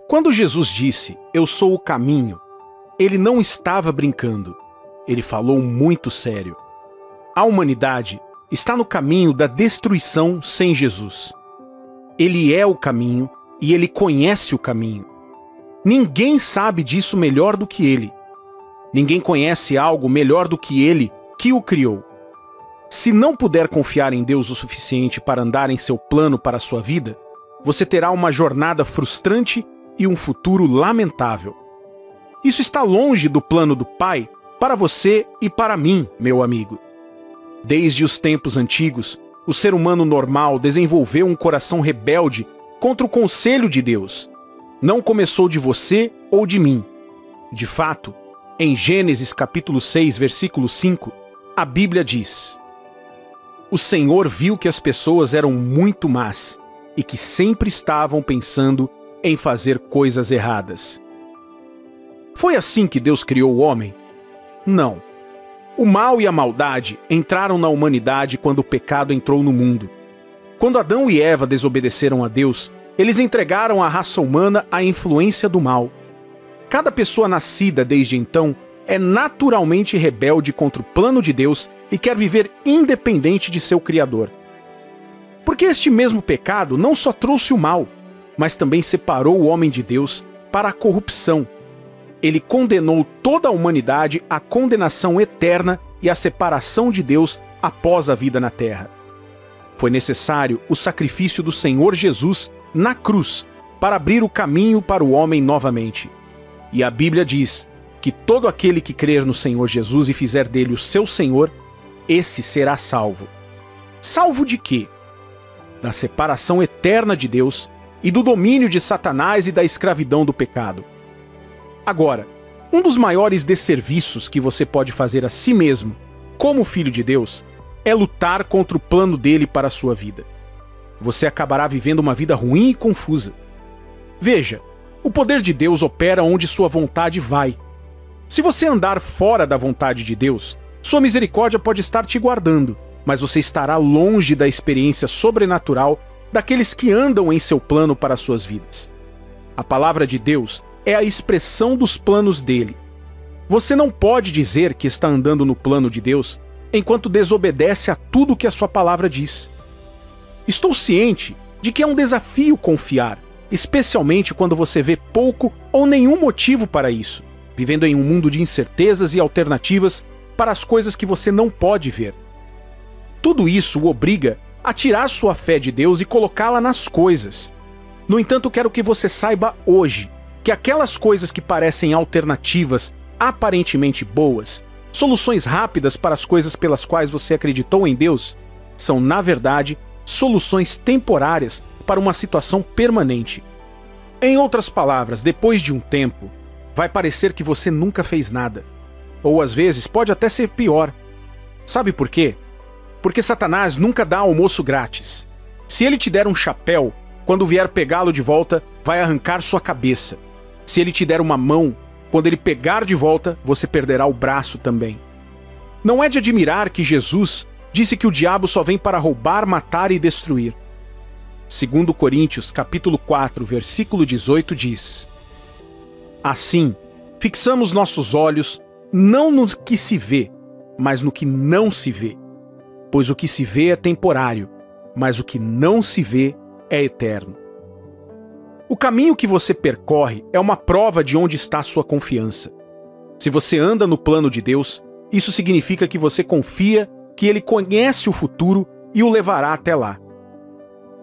Quando Jesus disse, "Eu sou o caminho", ele não estava brincando. Ele falou muito sério. A humanidade está no caminho da destruição sem Jesus. Ele é o caminho e ele conhece o caminho. Ninguém sabe disso melhor do que ele. Ninguém conhece algo melhor do que ele, que o criou. Se não puder confiar em Deus o suficiente para andar em seu plano para a sua vida, você terá uma jornada frustrante e um futuro lamentável. Isso está longe do plano do Pai para você e para mim, meu amigo. Desde os tempos antigos, o ser humano normal desenvolveu um coração rebelde contra o conselho de Deus. Não começou de você ou de mim. De fato, em Gênesis capítulo 6, versículo 5, a Bíblia diz: "O Senhor viu que as pessoas eram muito más e que sempre estavam pensando em fazer coisas erradas." Foi assim que Deus criou o homem? Não. O mal e a maldade entraram na humanidade quando o pecado entrou no mundo. Quando Adão e Eva desobedeceram a Deus, eles entregaram a raça humana à influência do mal. Cada pessoa nascida desde então é naturalmente rebelde contra o plano de Deus e quer viver independente de seu Criador. Porque este mesmo pecado não só trouxe o mal, mas também separou o homem de Deus para a corrupção. Ele condenou toda a humanidade à condenação eterna e à separação de Deus após a vida na terra. Foi necessário o sacrifício do Senhor Jesus na cruz para abrir o caminho para o homem novamente. E a Bíblia diz que todo aquele que crer no Senhor Jesus e fizer dele o seu Senhor, esse será salvo. Salvo de quê? Da separação eterna de Deus e do domínio de Satanás e da escravidão do pecado. Agora, um dos maiores desserviços que você pode fazer a si mesmo, como filho de Deus, é lutar contra o plano dele para a sua vida. Você acabará vivendo uma vida ruim e confusa. Veja, o poder de Deus opera onde sua vontade vai. Se você andar fora da vontade de Deus, sua misericórdia pode estar te guardando, mas você estará longe da experiência sobrenatural daqueles que andam em seu plano para as suas vidas. A palavra de Deus é a expressão dos planos dele. Você não pode dizer que está andando no plano de Deus enquanto desobedece a tudo que a sua palavra diz. Estou ciente de que é um desafio confiar, especialmente quando você vê pouco ou nenhum motivo para isso, vivendo em um mundo de incertezas e alternativas para as coisas que você não pode ver. Tudo isso o obriga a tirar sua fé de Deus e colocá-la nas coisas. No entanto, quero que você saiba hoje que aquelas coisas que parecem alternativas, aparentemente boas, soluções rápidas para as coisas pelas quais você acreditou em Deus, são, na verdade, soluções temporárias para uma situação permanente. Em outras palavras, depois de um tempo, vai parecer que você nunca fez nada. Ou às vezes pode até ser pior. Sabe por quê? Porque Satanás nunca dá almoço grátis. Se ele te der um chapéu, quando vier pegá-lo de volta, vai arrancar sua cabeça. Se ele te der uma mão, quando ele pegar de volta, você perderá o braço também. Não é de admirar que Jesus disse que o diabo só vem para roubar, matar e destruir. 2 Coríntios, capítulo 4, versículo 18 diz: "Assim, fixamos nossos olhos não no que se vê, mas no que não se vê. Pois o que se vê é temporário, mas o que não se vê é eterno." O caminho que você percorre é uma prova de onde está a sua confiança. Se você anda no plano de Deus, isso significa que você confia que Ele conhece o futuro e o levará até lá.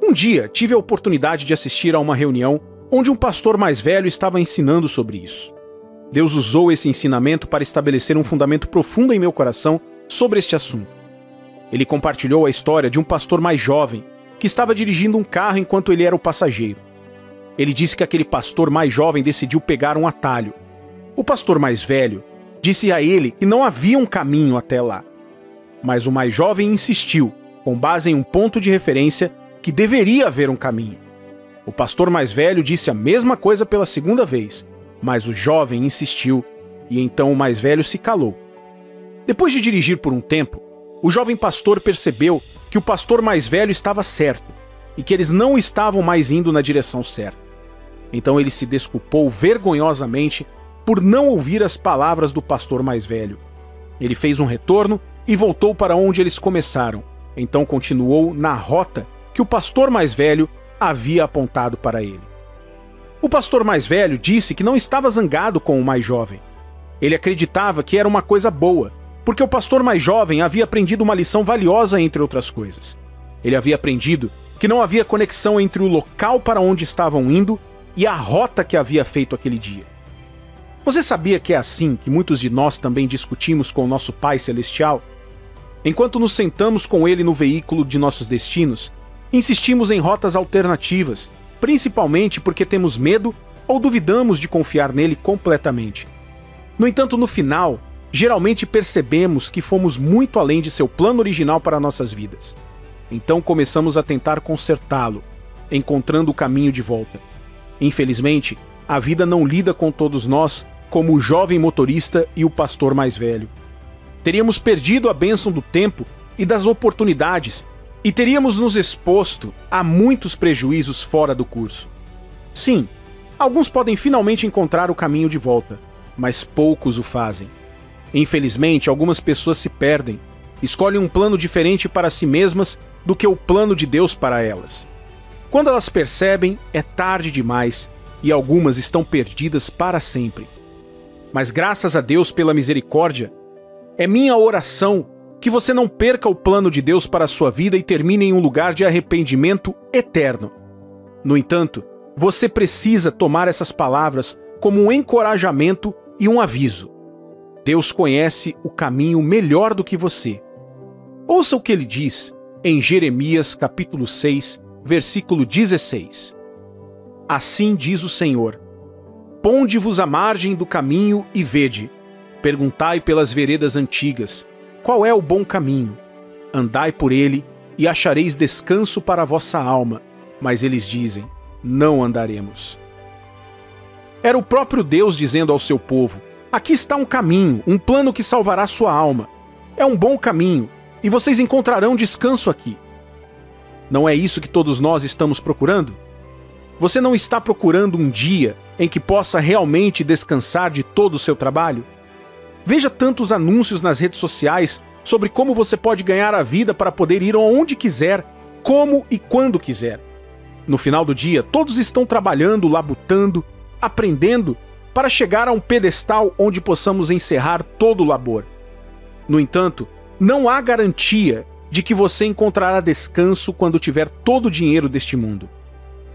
Um dia, tive a oportunidade de assistir a uma reunião onde um pastor mais velho estava ensinando sobre isso. Deus usou esse ensinamento para estabelecer um fundamento profundo em meu coração sobre este assunto. Ele compartilhou a história de um pastor mais jovem que estava dirigindo um carro enquanto ele era o passageiro. Ele disse que aquele pastor mais jovem decidiu pegar um atalho. O pastor mais velho disse a ele que não havia um caminho até lá. Mas o mais jovem insistiu, com base em um ponto de referência, que deveria haver um caminho. O pastor mais velho disse a mesma coisa pela segunda vez, mas o jovem insistiu, e então o mais velho se calou. Depois de dirigir por um tempo, o jovem pastor percebeu que o pastor mais velho estava certo, e que eles não estavam mais indo na direção certa. Então ele se desculpou vergonhosamente por não ouvir as palavras do pastor mais velho. Ele fez um retorno e voltou para onde eles começaram. Então continuou na rota que o pastor mais velho havia apontado para ele. O pastor mais velho disse que não estava zangado com o mais jovem. Ele acreditava que era uma coisa boa, porque o pastor mais jovem havia aprendido uma lição valiosa, entre outras coisas. Ele havia aprendido que não havia conexão entre o local para onde estavam indo e a rota que havia feito aquele dia. Você sabia que é assim que muitos de nós também discutimos com o nosso Pai Celestial? Enquanto nos sentamos com Ele no veículo de nossos destinos, insistimos em rotas alternativas, principalmente porque temos medo ou duvidamos de confiar nele completamente. No entanto, no final, geralmente percebemos que fomos muito além de seu plano original para nossas vidas. Então começamos a tentar consertá-lo, encontrando o caminho de volta. Infelizmente, a vida não lida com todos nós como o jovem motorista e o pastor mais velho. Teríamos perdido a bênção do tempo e das oportunidades e teríamos nos exposto a muitos prejuízos fora do curso. Sim, alguns podem finalmente encontrar o caminho de volta, mas poucos o fazem. Infelizmente, algumas pessoas se perdem, escolhem um plano diferente para si mesmas do que o plano de Deus para elas. Quando elas percebem, é tarde demais e algumas estão perdidas para sempre. Mas graças a Deus pela misericórdia, é minha oração que você não perca o plano de Deus para a sua vida e termine em um lugar de arrependimento eterno. No entanto, você precisa tomar essas palavras como um encorajamento e um aviso. Deus conhece o caminho melhor do que você. Ouça o que ele diz em Jeremias capítulo 6, versículo 16. Assim diz o Senhor: ponde-vos à margem do caminho e vede, perguntai pelas veredas antigas, qual é o bom caminho? Andai por ele e achareis descanso para a vossa alma. Mas eles dizem: não andaremos. Era o próprio Deus dizendo ao seu povo: aqui está um caminho, um plano que salvará sua alma. É um bom caminho, e vocês encontrarão descanso aqui. Não é isso que todos nós estamos procurando? Você não está procurando um dia em que possa realmente descansar de todo o seu trabalho? Veja tantos anúncios nas redes sociais sobre como você pode ganhar a vida para poder ir aonde quiser, como e quando quiser. No final do dia, todos estão trabalhando, labutando, aprendendo para chegar a um pedestal onde possamos encerrar todo o labor. No entanto, não há garantia de que você encontrará descanso quando tiver todo o dinheiro deste mundo.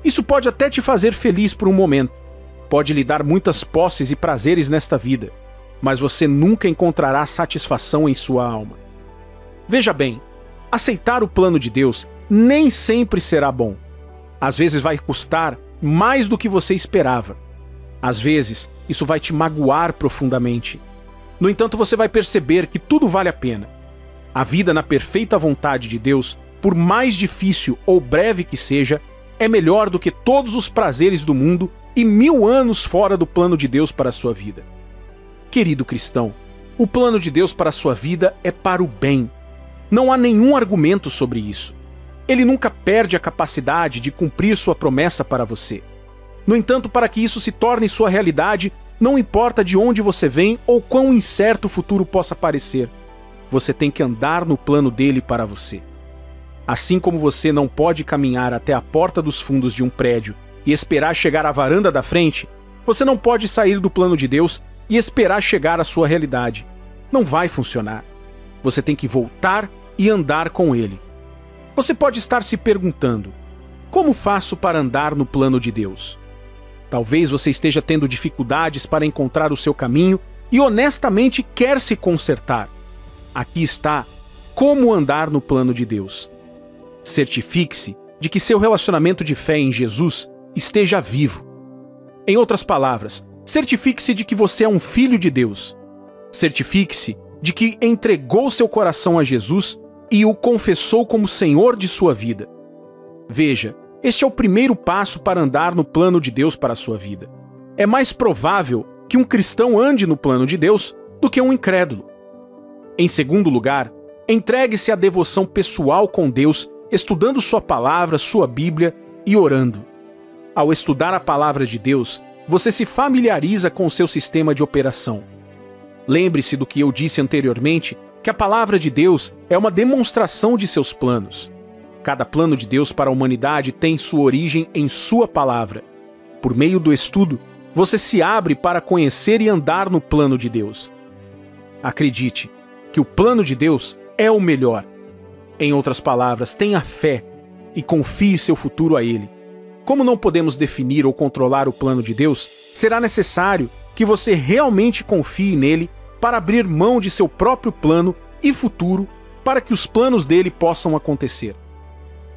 Isso pode até te fazer feliz por um momento, pode lhe dar muitas posses e prazeres nesta vida, mas você nunca encontrará satisfação em sua alma. Veja bem, aceitar o plano de Deus nem sempre será bom. Às vezes vai custar mais do que você esperava. Às vezes, isso vai te magoar profundamente. No entanto, você vai perceber que tudo vale a pena. A vida na perfeita vontade de Deus, por mais difícil ou breve que seja, é melhor do que todos os prazeres do mundo e 1000 anos fora do plano de Deus para a sua vida. Querido cristão, o plano de Deus para a sua vida é para o bem. Não há nenhum argumento sobre isso. Ele nunca perde a capacidade de cumprir sua promessa para você. No entanto, para que isso se torne sua realidade, não importa de onde você vem ou quão incerto o futuro possa parecer, você tem que andar no plano dele para você. Assim como você não pode caminhar até a porta dos fundos de um prédio e esperar chegar à varanda da frente, você não pode sair do plano de Deus e esperar chegar à sua realidade. Não vai funcionar. Você tem que voltar e andar com ele. Você pode estar se perguntando: como faço para andar no plano de Deus? Talvez você esteja tendo dificuldades para encontrar o seu caminho e honestamente quer se consertar. Aqui está como andar no plano de Deus. Certifique-se de que seu relacionamento de fé em Jesus esteja vivo. Em outras palavras, certifique-se de que você é um filho de Deus. Certifique-se de que entregou seu coração a Jesus e o confessou como Senhor de sua vida. Veja, este é o primeiro passo para andar no plano de Deus para a sua vida. É mais provável que um cristão ande no plano de Deus do que um incrédulo. Em segundo lugar, entregue-se à devoção pessoal com Deus, estudando sua palavra, sua Bíblia e orando. Ao estudar a palavra de Deus, você se familiariza com o seu sistema de operação. Lembre-se do que eu disse anteriormente, que a palavra de Deus é uma demonstração de seus planos. Cada plano de Deus para a humanidade tem sua origem em sua palavra. Por meio do estudo, você se abre para conhecer e andar no plano de Deus. Acredite que o plano de Deus é o melhor. Em outras palavras, tenha fé e confie seu futuro a Ele. Como não podemos definir ou controlar o plano de Deus, será necessário que você realmente confie nele para abrir mão de seu próprio plano e futuro para que os planos dele possam acontecer.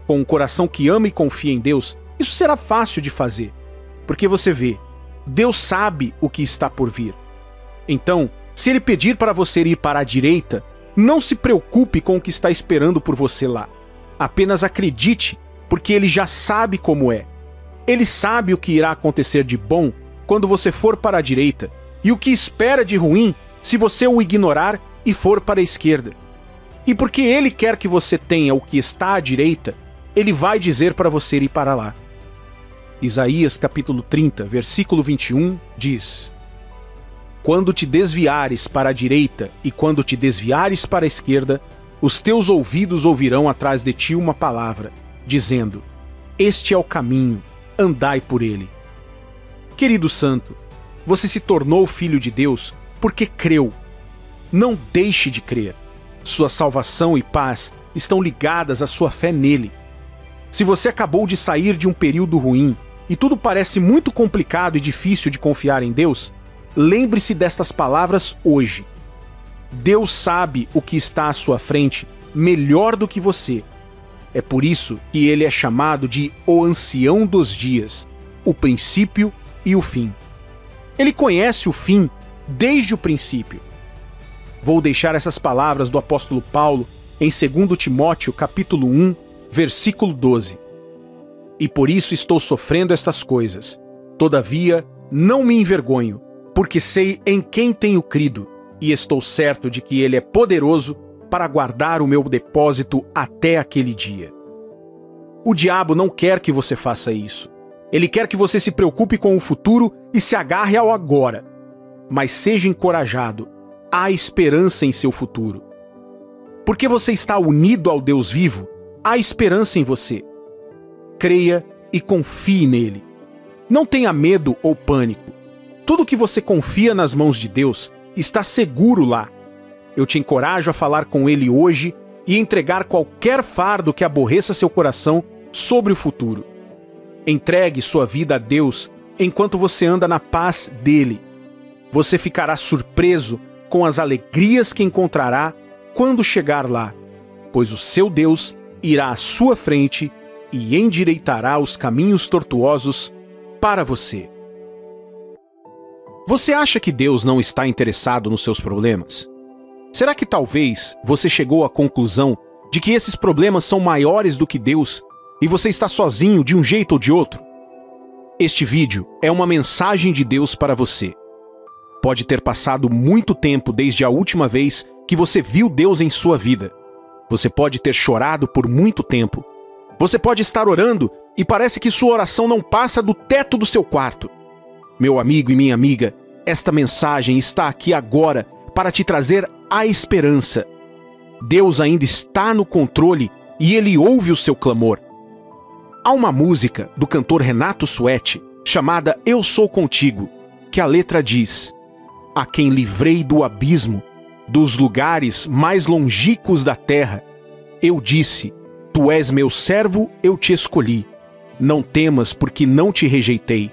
Com um coração que ama e confia em Deus, isso será fácil de fazer, porque você vê, Deus sabe o que está por vir. Então, se Ele pedir para você ir para a direita, não se preocupe com o que está esperando por você lá. Apenas acredite, porque Ele já sabe como é. Ele sabe o que irá acontecer de bom quando você for para a direita e o que espera de ruim se você o ignorar e for para a esquerda. E porque Ele quer que você tenha o que está à direita, Ele vai dizer para você ir para lá. Isaías capítulo 30, versículo 21 diz: Quando te desviares para a direita e quando te desviares para a esquerda, os teus ouvidos ouvirão atrás de ti uma palavra, dizendo: Este é o caminho, andai por ele. Querido santo, você se tornou filho de Deus porque creu. Não deixe de crer. Sua salvação e paz estão ligadas à sua fé nele. Se você acabou de sair de um período ruim e tudo parece muito complicado e difícil de confiar em Deus, lembre-se destas palavras hoje. Deus sabe o que está à sua frente melhor do que você. É por isso que ele é chamado de o ancião dos dias, o princípio e o fim. Ele conhece o fim desde o princípio. Vou deixar essas palavras do apóstolo Paulo em 2 Timóteo capítulo 1, versículo 12. E por isso estou sofrendo estas coisas. Todavia, não me envergonho, porque sei em quem tenho crido, e estou certo de que ele é poderoso para guardar o meu depósito até aquele dia. O diabo não quer que você faça isso. Ele quer que você se preocupe com o futuro e se agarre ao agora. Mas seja encorajado. Há esperança em seu futuro. Porque você está unido ao Deus vivo, há esperança em você. Creia e confie nele. Não tenha medo ou pânico. Tudo que você confia nas mãos de Deus está seguro lá. Eu te encorajo a falar com ele hoje e entregar qualquer fardo que aborreça seu coração sobre o futuro. Entregue sua vida a Deus enquanto você anda na paz dele. Você ficará surpreso com as alegrias que encontrará quando chegar lá, pois o seu Deus irá à sua frente e endireitará os caminhos tortuosos para você. Você acha que Deus não está interessado nos seus problemas? Será que talvez você chegou à conclusão de que esses problemas são maiores do que Deus e você está sozinho de um jeito ou de outro? Este vídeo é uma mensagem de Deus para você. Pode ter passado muito tempo desde a última vez que você viu Deus em sua vida. Você pode ter chorado por muito tempo. Você pode estar orando e parece que sua oração não passa do teto do seu quarto. Meu amigo e minha amiga, esta mensagem está aqui agora para te trazer a esperança. Deus ainda está no controle e Ele ouve o seu clamor. Há uma música do cantor Renato Suete chamada Eu Sou Contigo, que a letra diz: A quem livrei do abismo, dos lugares mais longínquos da terra, eu disse: Tu és meu servo, eu te escolhi. Não temas, porque não te rejeitei.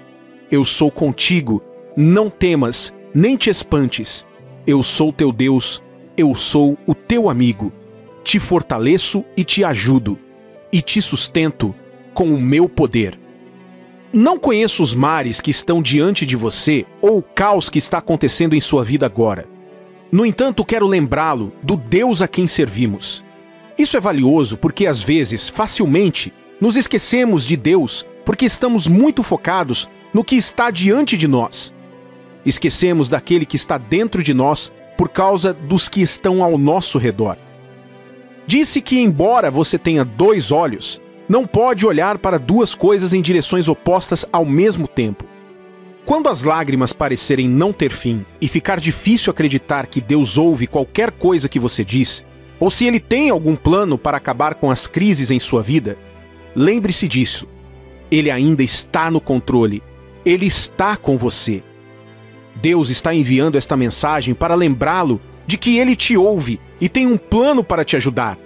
Eu sou contigo, não temas, nem te espantes. Eu sou teu Deus, eu sou o teu amigo. Te fortaleço e te ajudo, e te sustento com o meu poder. Não conheço os mares que estão diante de você ou o caos que está acontecendo em sua vida agora. No entanto, quero lembrá-lo do Deus a quem servimos. Isso é valioso porque, às vezes, facilmente, nos esquecemos de Deus porque estamos muito focados no que está diante de nós. Esquecemos daquele que está dentro de nós por causa dos que estão ao nosso redor. Disse que, embora você tenha 2 olhos, não pode olhar para duas coisas em direções opostas ao mesmo tempo. Quando as lágrimas parecerem não ter fim e ficar difícil acreditar que Deus ouve qualquer coisa que você diz, ou se Ele tem algum plano para acabar com as crises em sua vida, lembre-se disso. Ele ainda está no controle. Ele está com você. Deus está enviando esta mensagem para lembrá-lo de que Ele te ouve e tem um plano para te ajudar.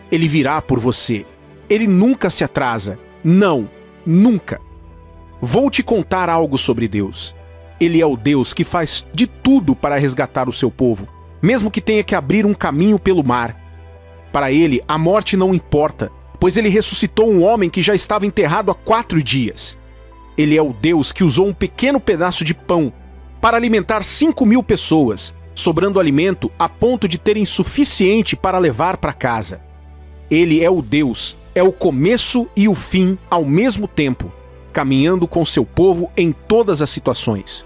Ele virá por você. Ele nunca se atrasa. Não, nunca. Vou te contar algo sobre Deus. Ele é o Deus que faz de tudo para resgatar o seu povo, mesmo que tenha que abrir um caminho pelo mar. Para Ele, a morte não importa, pois Ele ressuscitou um homem que já estava enterrado há 4 dias. Ele é o Deus que usou um pequeno pedaço de pão para alimentar 5.000 pessoas, sobrando alimento a ponto de terem suficiente para levar para casa. Ele é o Deus, é o começo e o fim ao mesmo tempo, caminhando com seu povo em todas as situações.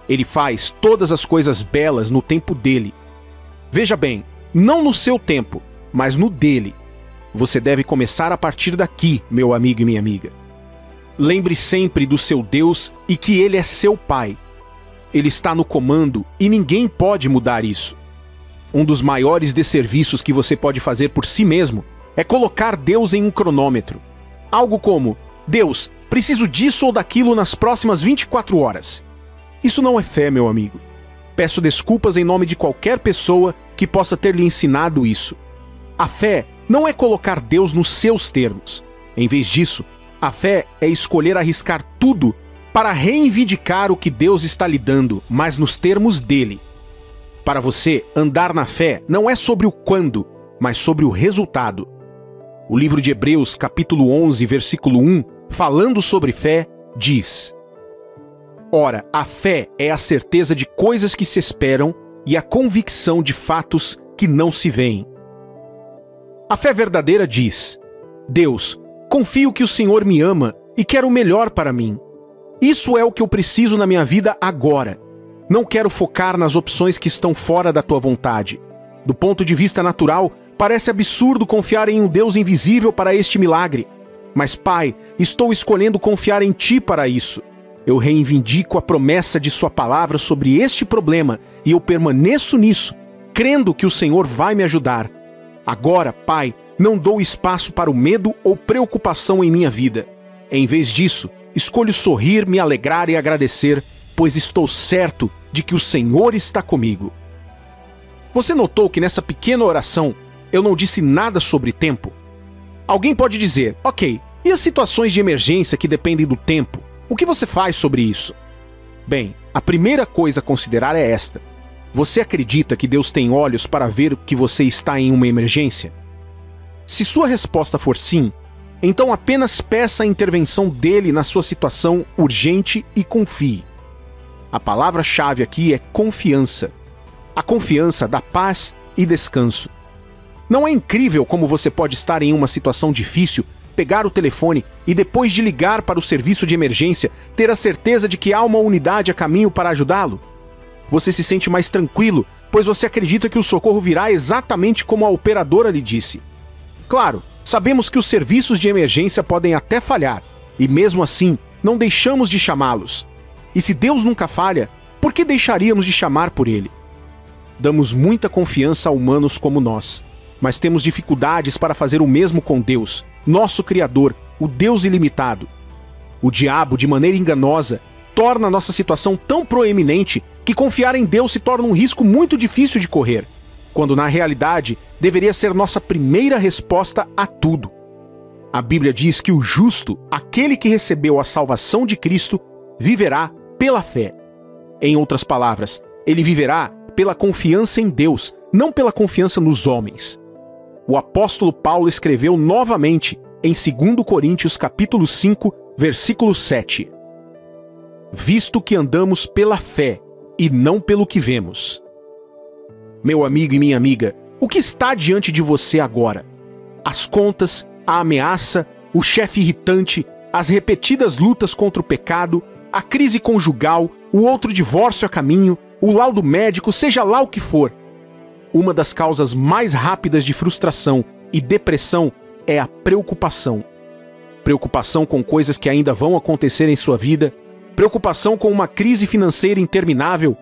Ele faz todas as coisas belas no tempo dele. Veja bem, não no seu tempo, mas no dele. Você deve começar a partir daqui, meu amigo e minha amiga. Lembre sempre do seu Deus e que Ele é seu Pai. Ele está no comando e ninguém pode mudar isso. Um dos maiores desserviços que você pode fazer por si mesmo é colocar Deus em um cronômetro. Algo como: Deus, preciso disso ou daquilo nas próximas 24 horas. Isso não é fé, meu amigo. Peço desculpas em nome de qualquer pessoa que possa ter lhe ensinado isso. A fé não é colocar Deus nos seus termos. Em vez disso, a fé é escolher arriscar tudo para reivindicar o que Deus está lhe dando, mas nos termos dele. Para você, andar na fé não é sobre o quando, mas sobre o resultado. O livro de Hebreus, capítulo 11, versículo 1, falando sobre fé, diz: Ora, a fé é a certeza de coisas que se esperam e a convicção de fatos que não se veem. A fé verdadeira diz: Deus, confio que o Senhor me ama e quer o melhor para mim. Isso é o que eu preciso na minha vida agora. Não quero focar nas opções que estão fora da tua vontade. Do ponto de vista natural, parece absurdo confiar em um Deus invisível para este milagre. Mas, Pai, estou escolhendo confiar em Ti para isso. Eu reivindico a promessa de Sua palavra sobre este problema e eu permaneço nisso, crendo que o Senhor vai me ajudar. Agora, Pai, não dou espaço para o medo ou preocupação em minha vida. Em vez disso, escolho sorrir, me alegrar e agradecer, pois estou certo de que o Senhor está comigo. Você notou que nessa pequena oração eu não disse nada sobre tempo? Alguém pode dizer: ok, e as situações de emergência que dependem do tempo? O que você faz sobre isso? Bem, a primeira coisa a considerar é esta. Você acredita que Deus tem olhos para ver que você está em uma emergência? Se sua resposta for sim, então apenas peça a intervenção dele na sua situação urgente e confie. A palavra-chave aqui é confiança. A confiança dá paz e descanso. Não é incrível como você pode estar em uma situação difícil, pegar o telefone e depois de ligar para o serviço de emergência, ter a certeza de que há uma unidade a caminho para ajudá-lo? Você se sente mais tranquilo, pois você acredita que o socorro virá exatamente como a operadora lhe disse. Claro, sabemos que os serviços de emergência podem até falhar, e mesmo assim, não deixamos de chamá-los. E se Deus nunca falha, por que deixaríamos de chamar por Ele? Damos muita confiança a humanos como nós, mas temos dificuldades para fazer o mesmo com Deus, nosso Criador, o Deus ilimitado. O diabo, de maneira enganosa, torna a nossa situação tão proeminente que confiar em Deus se torna um risco muito difícil de correr, quando na realidade deveria ser nossa primeira resposta a tudo. A Bíblia diz que o justo, aquele que recebeu a salvação de Cristo, viverá pela fé. Em outras palavras, ele viverá pela confiança em Deus, não pela confiança nos homens. O apóstolo Paulo escreveu novamente em 2 Coríntios capítulo 5, versículo 7. Visto que andamos pela fé e não pelo que vemos. Meu amigo e minha amiga, o que está diante de você agora? As contas, a ameaça, o chefe irritante, as repetidas lutas contra o pecado, a crise conjugal, o outro divórcio a caminho, o laudo médico, seja lá o que for. Uma das causas mais rápidas de frustração e depressão é a preocupação. preocupação com coisas que ainda vão acontecer em sua vida, preocupação com uma crise financeira interminável,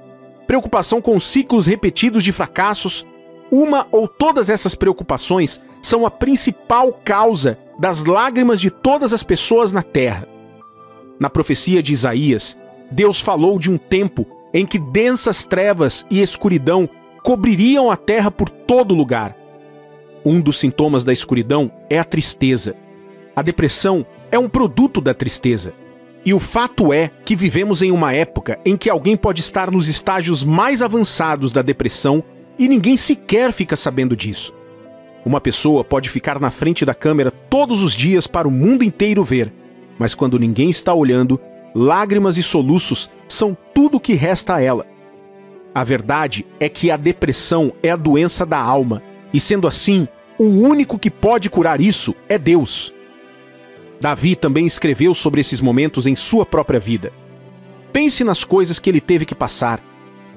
preocupação com ciclos repetidos de fracassos. Uma ou todas essas preocupações são a principal causa das lágrimas de todas as pessoas na terra. Na profecia de Isaías, Deus falou de um tempo em que densas trevas e escuridão cobririam a terra por todo lugar. Um dos sintomas da escuridão é a tristeza. A depressão é um produto da tristeza. E o fato é que vivemos em uma época em que alguém pode estar nos estágios mais avançados da depressão e ninguém sequer fica sabendo disso. Uma pessoa pode ficar na frente da câmera todos os dias para o mundo inteiro ver, mas quando ninguém está olhando, lágrimas e soluços são tudo o que resta a ela. A verdade é que a depressão é a doença da alma, e sendo assim, o único que pode curar isso é Deus. Davi também escreveu sobre esses momentos em sua própria vida. Pense nas coisas que ele teve que passar.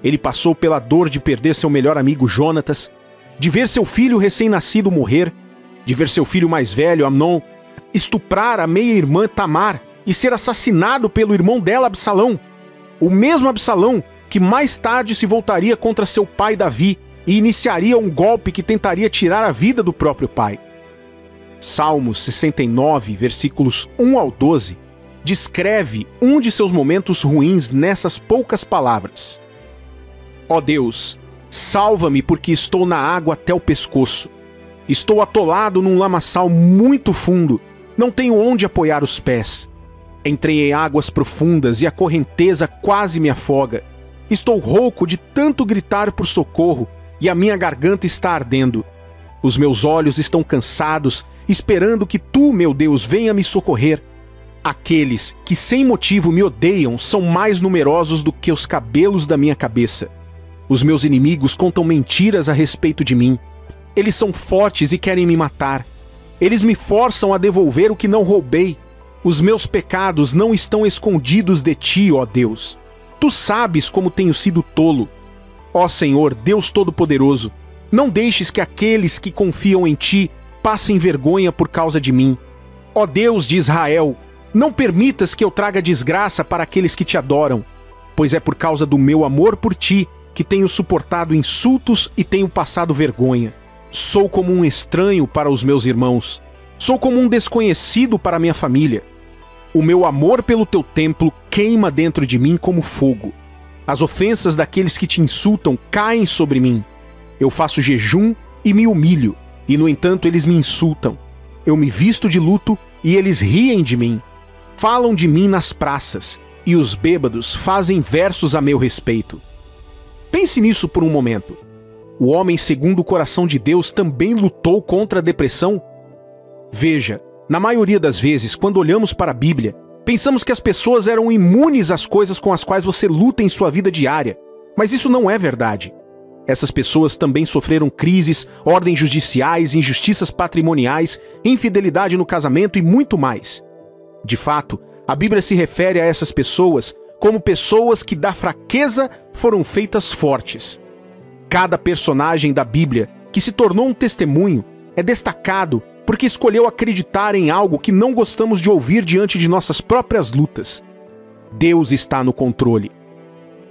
Ele passou pela dor de perder seu melhor amigo Jonatas, de ver seu filho recém-nascido morrer, de ver seu filho mais velho, Amnon, estuprar a meia-irmã Tamar e ser assassinado pelo irmão dela, Absalão. O mesmo Absalão que mais tarde se voltaria contra seu pai Davi e iniciaria um golpe que tentaria tirar a vida do próprio pai. Salmos 69, versículos 1 ao 12, descreve um de seus momentos ruins nessas poucas palavras. Ó Deus, salva-me porque estou na água até o pescoço. Estou atolado num lamaçal muito fundo, não tenho onde apoiar os pés. Entrei em águas profundas e a correnteza quase me afoga. Estou rouco de tanto gritar por socorro e a minha garganta está ardendo. Os meus olhos estão cansados, esperando que tu, meu Deus, venha me socorrer. Aqueles que sem motivo me odeiam são mais numerosos do que os cabelos da minha cabeça. Os meus inimigos contam mentiras a respeito de mim. Eles são fortes e querem me matar. Eles me forçam a devolver o que não roubei. Os meus pecados não estão escondidos de ti, ó Deus. Tu sabes como tenho sido tolo. Ó Senhor, Deus Todo-Poderoso, não deixes que aqueles que confiam em ti passem vergonha por causa de mim. Ó Deus de Israel, não permitas que eu traga desgraça para aqueles que te adoram, pois é por causa do meu amor por ti que tenho suportado insultos e tenho passado vergonha. Sou como um estranho para os meus irmãos. Sou como um desconhecido para minha família. O meu amor pelo teu templo queima dentro de mim como fogo. As ofensas daqueles que te insultam caem sobre mim. Eu faço jejum e me humilho, e no entanto eles me insultam. Eu me visto de luto e eles riem de mim. Falam de mim nas praças, e os bêbados fazem versos a meu respeito. Pense nisso por um momento. O homem segundo o coração de Deus também lutou contra a depressão? Veja, na maioria das vezes, quando olhamos para a Bíblia, pensamos que as pessoas eram imunes às coisas com as quais você luta em sua vida diária. Mas isso não é verdade. Essas pessoas também sofreram crises, ordens judiciais, injustiças patrimoniais, infidelidade no casamento e muito mais. De fato, a Bíblia se refere a essas pessoas como pessoas que da fraqueza foram feitas fortes. Cada personagem da Bíblia que se tornou um testemunho é destacado porque escolheu acreditar em algo que não gostamos de ouvir diante de nossas próprias lutas. Deus está no controle.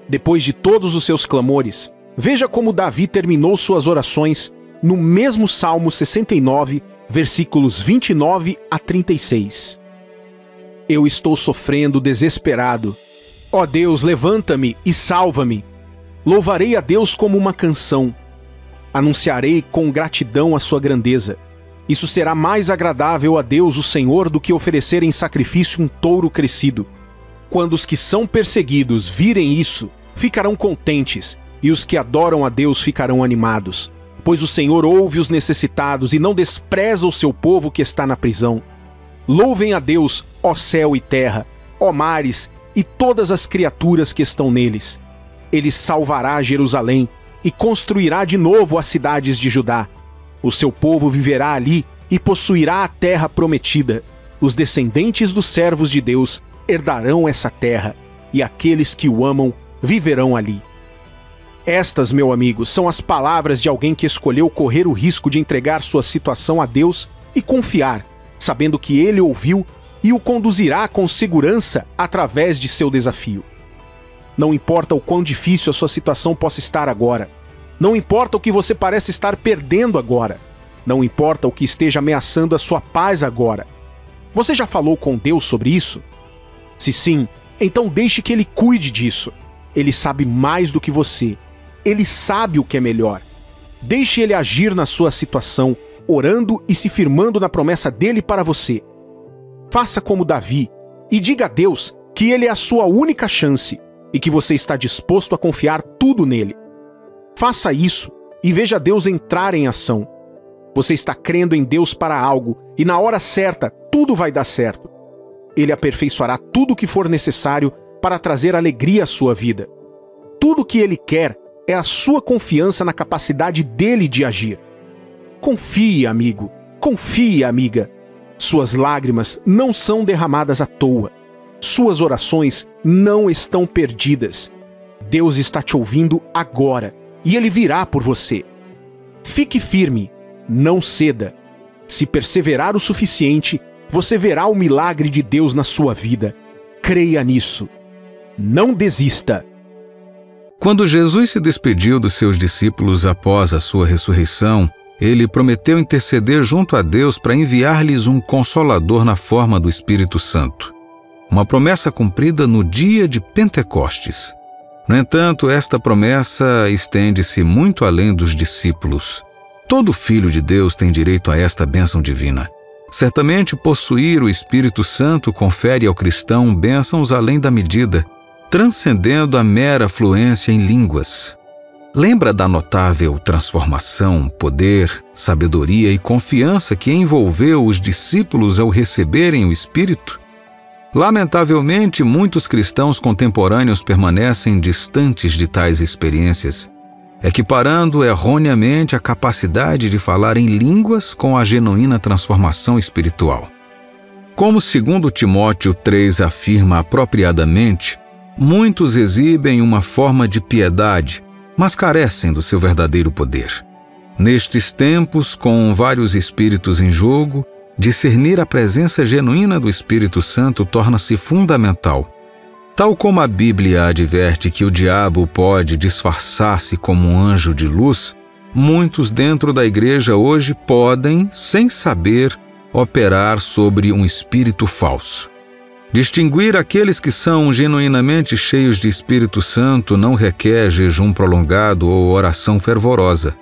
Depois de todos os seus clamores, veja como Davi terminou suas orações no mesmo Salmo 69, versículos 29 a 36. Eu estou sofrendo desesperado. Ó Deus, levanta-me e salva-me. Louvarei a Deus como uma canção. Anunciarei com gratidão a sua grandeza. Isso será mais agradável a Deus, o Senhor, do que oferecer em sacrifício um touro crescido. Quando os que são perseguidos virem isso, ficarão contentes, e os que adoram a Deus ficarão animados. Pois o Senhor ouve os necessitados e não despreza o seu povo que está na prisão. Louvem a Deus, ó céu e terra, ó mares e todas as criaturas que estão neles. Ele salvará Jerusalém e construirá de novo as cidades de Judá. O seu povo viverá ali e possuirá a terra prometida. Os descendentes dos servos de Deus herdarão essa terra, e aqueles que o amam viverão ali. Estas, meu amigo, são as palavras de alguém que escolheu correr o risco de entregar sua situação a Deus e confiar, sabendo que ele ouviu e o conduzirá com segurança através de seu desafio. Não importa o quão difícil a sua situação possa estar agora. Não importa o que você parece estar perdendo agora. Não importa o que esteja ameaçando a sua paz agora. Você já falou com Deus sobre isso? Se sim, então deixe que Ele cuide disso. Ele sabe mais do que você. Ele sabe o que é melhor. Deixe Ele agir na sua situação, orando e se firmando na promessa dele para você. Faça como Davi e diga a Deus que Ele é a sua única chance e que você está disposto a confiar tudo nele. Faça isso e veja Deus entrar em ação. Você está crendo em Deus para algo e na hora certa tudo vai dar certo. Ele aperfeiçoará tudo o que for necessário para trazer alegria à sua vida. Tudo o que Ele quer é a sua confiança na capacidade dele de agir. Confie, amigo. Confie, amiga. Suas lágrimas não são derramadas à toa. Suas orações não estão perdidas. Deus está te ouvindo agora e Ele virá por você. Fique firme, não ceda. Se perseverar o suficiente, você verá o milagre de Deus na sua vida. Creia nisso. Não desista. Quando Jesus se despediu dos seus discípulos após a sua ressurreição, Ele prometeu interceder junto a Deus para enviar-lhes um Consolador na forma do Espírito Santo. Uma promessa cumprida no dia de Pentecostes. No entanto, esta promessa estende-se muito além dos discípulos. Todo filho de Deus tem direito a esta bênção divina. Certamente, possuir o Espírito Santo confere ao cristão bênçãos além da medida, transcendendo a mera fluência em línguas. Lembra da notável transformação, poder, sabedoria e confiança que envolveu os discípulos ao receberem o Espírito? Lamentavelmente, muitos cristãos contemporâneos permanecem distantes de tais experiências, equiparando erroneamente a capacidade de falar em línguas com a genuína transformação espiritual. Como 2 Timóteo 3 afirma apropriadamente, muitos exibem uma forma de piedade, mas carecem do seu verdadeiro poder. Nestes tempos, com vários espíritos em jogo, discernir a presença genuína do Espírito Santo torna-se fundamental. Tal como a Bíblia adverte que o diabo pode disfarçar-se como um anjo de luz, muitos dentro da igreja hoje podem, sem saber, operar sobre um espírito falso. Distinguir aqueles que são genuinamente cheios de Espírito Santo não requer jejum prolongado ou oração fervorosa.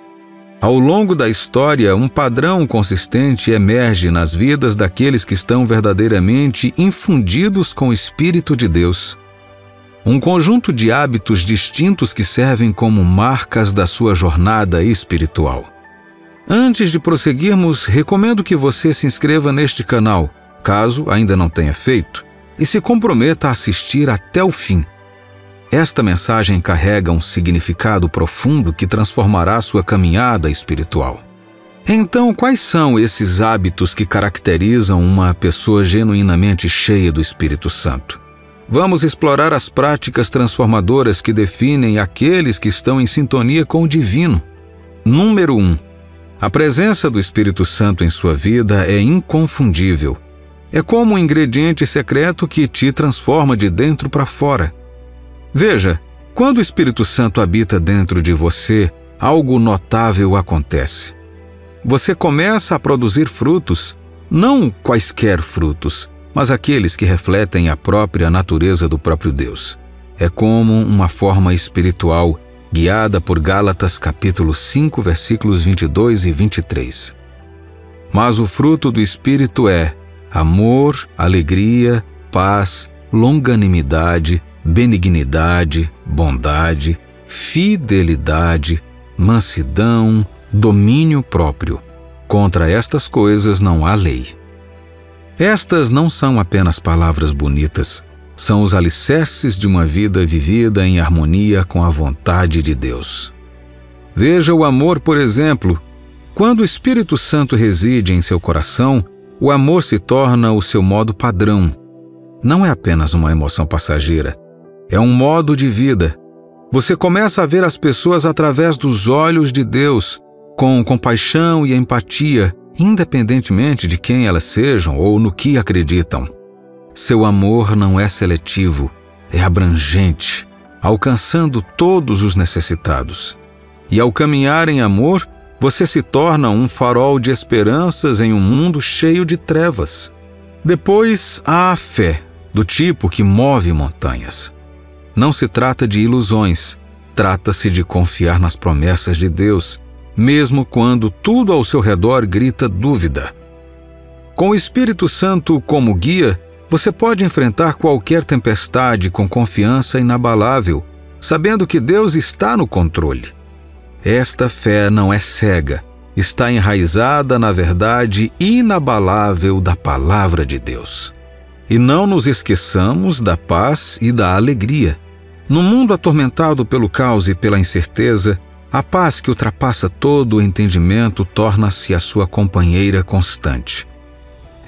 Ao longo da história, um padrão consistente emerge nas vidas daqueles que estão verdadeiramente infundidos com o Espírito de Deus. Um conjunto de hábitos distintos que servem como marcas da sua jornada espiritual. Antes de prosseguirmos, recomendo que você se inscreva neste canal, caso ainda não tenha feito, e se comprometa a assistir até o fim. Esta mensagem carrega um significado profundo que transformará sua caminhada espiritual. Então, quais são esses hábitos que caracterizam uma pessoa genuinamente cheia do Espírito Santo? Vamos explorar as práticas transformadoras que definem aqueles que estão em sintonia com o divino. Número 1. A presença do Espírito Santo em sua vida é inconfundível. É como um ingrediente secreto que te transforma de dentro para fora. Veja, quando o Espírito Santo habita dentro de você, algo notável acontece. Você começa a produzir frutos, não quaisquer frutos, mas aqueles que refletem a própria natureza do próprio Deus. É como uma forma espiritual, guiada por Gálatas capítulo 5, versículos 22 e 23. Mas o fruto do Espírito é amor, alegria, paz, longanimidade, benignidade, bondade, fidelidade, mansidão, domínio próprio. Contra estas coisas não há lei. Estas não são apenas palavras bonitas, são os alicerces de uma vida vivida em harmonia com a vontade de Deus. Veja o amor, por exemplo. Quando o Espírito Santo reside em seu coração, o amor se torna o seu modo padrão. Não é apenas uma emoção passageira, é um modo de vida. Você começa a ver as pessoas através dos olhos de Deus, com compaixão e empatia, independentemente de quem elas sejam ou no que acreditam. Seu amor não é seletivo, é abrangente, alcançando todos os necessitados. E ao caminhar em amor, você se torna um farol de esperanças em um mundo cheio de trevas. Depois há a fé, do tipo que move montanhas. Não se trata de ilusões, trata-se de confiar nas promessas de Deus, mesmo quando tudo ao seu redor grita dúvida. Com o Espírito Santo como guia, você pode enfrentar qualquer tempestade com confiança inabalável, sabendo que Deus está no controle. Esta fé não é cega, está enraizada na verdade inabalável da Palavra de Deus. E não nos esqueçamos da paz e da alegria. No mundo atormentado pelo caos e pela incerteza, a paz que ultrapassa todo o entendimento torna-se a sua companheira constante.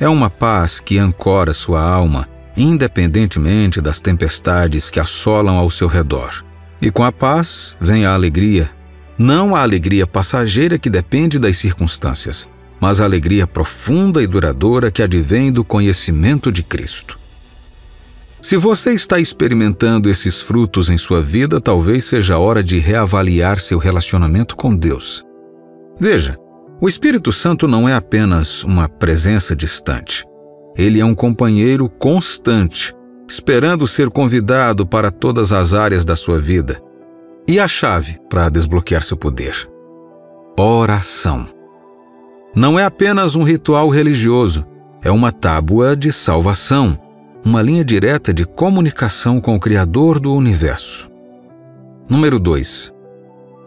É uma paz que ancora sua alma, independentemente das tempestades que assolam ao seu redor. E com a paz vem a alegria. Não a alegria passageira que depende das circunstâncias, mas a alegria profunda e duradoura que advém do conhecimento de Cristo. Se você está experimentando esses frutos em sua vida, talvez seja a hora de reavaliar seu relacionamento com Deus. Veja, o Espírito Santo não é apenas uma presença distante. Ele é um companheiro constante, esperando ser convidado para todas as áreas da sua vida. E a chave para desbloquear seu poder? Oração. Não é apenas um ritual religioso, é uma tábua de salvação, uma linha direta de comunicação com o Criador do Universo. Número 2.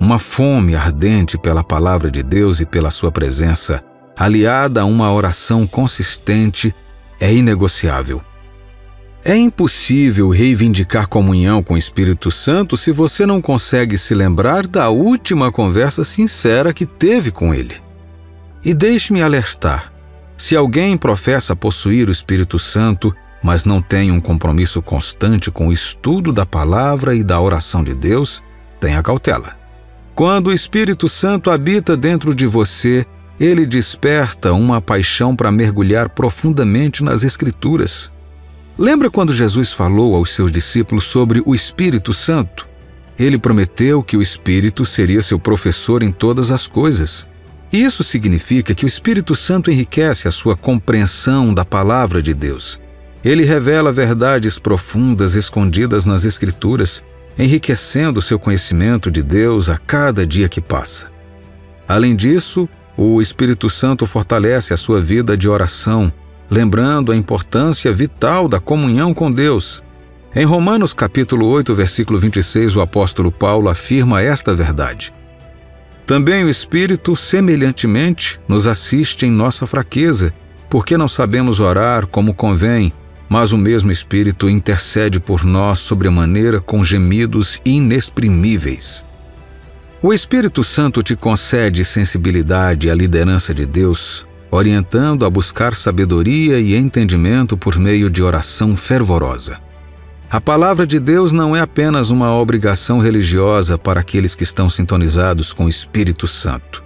Uma fome ardente pela Palavra de Deus e pela sua presença, aliada a uma oração consistente, é inegociável. É impossível reivindicar comunhão com o Espírito Santo se você não consegue se lembrar da última conversa sincera que teve com ele. E deixe-me alertar, se alguém professa possuir o Espírito Santo, mas não tem um compromisso constante com o estudo da palavra e da oração de Deus, tenha cautela. Quando o Espírito Santo habita dentro de você, ele desperta uma paixão para mergulhar profundamente nas Escrituras. Lembra quando Jesus falou aos seus discípulos sobre o Espírito Santo? Ele prometeu que o Espírito seria seu professor em todas as coisas. Isso significa que o Espírito Santo enriquece a sua compreensão da palavra de Deus. Ele revela verdades profundas escondidas nas Escrituras, enriquecendo seu conhecimento de Deus a cada dia que passa. Além disso, o Espírito Santo fortalece a sua vida de oração, lembrando a importância vital da comunhão com Deus. Em Romanos capítulo 8, versículo 26, o apóstolo Paulo afirma esta verdade. Também o Espírito, semelhantemente, nos assiste em nossa fraqueza, porque não sabemos orar como convém, mas o mesmo Espírito intercede por nós sobremaneira com gemidos inexprimíveis. O Espírito Santo te concede sensibilidade à liderança de Deus, orientando a buscar sabedoria e entendimento por meio de oração fervorosa. A palavra de Deus não é apenas uma obrigação religiosa para aqueles que estão sintonizados com o Espírito Santo.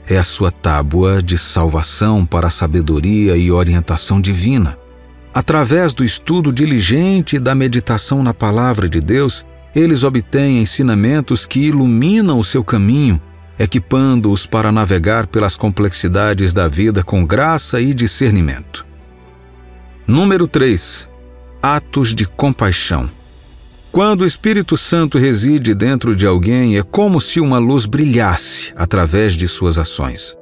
É a sua tábua de salvação para a sabedoria e orientação divina. Através do estudo diligente e da meditação na palavra de Deus, eles obtêm ensinamentos que iluminam o seu caminho, equipando-os para navegar pelas complexidades da vida com graça e discernimento. Número 3. Atos de compaixão. Quando o Espírito Santo reside dentro de alguém, é como se uma luz brilhasse através de suas ações.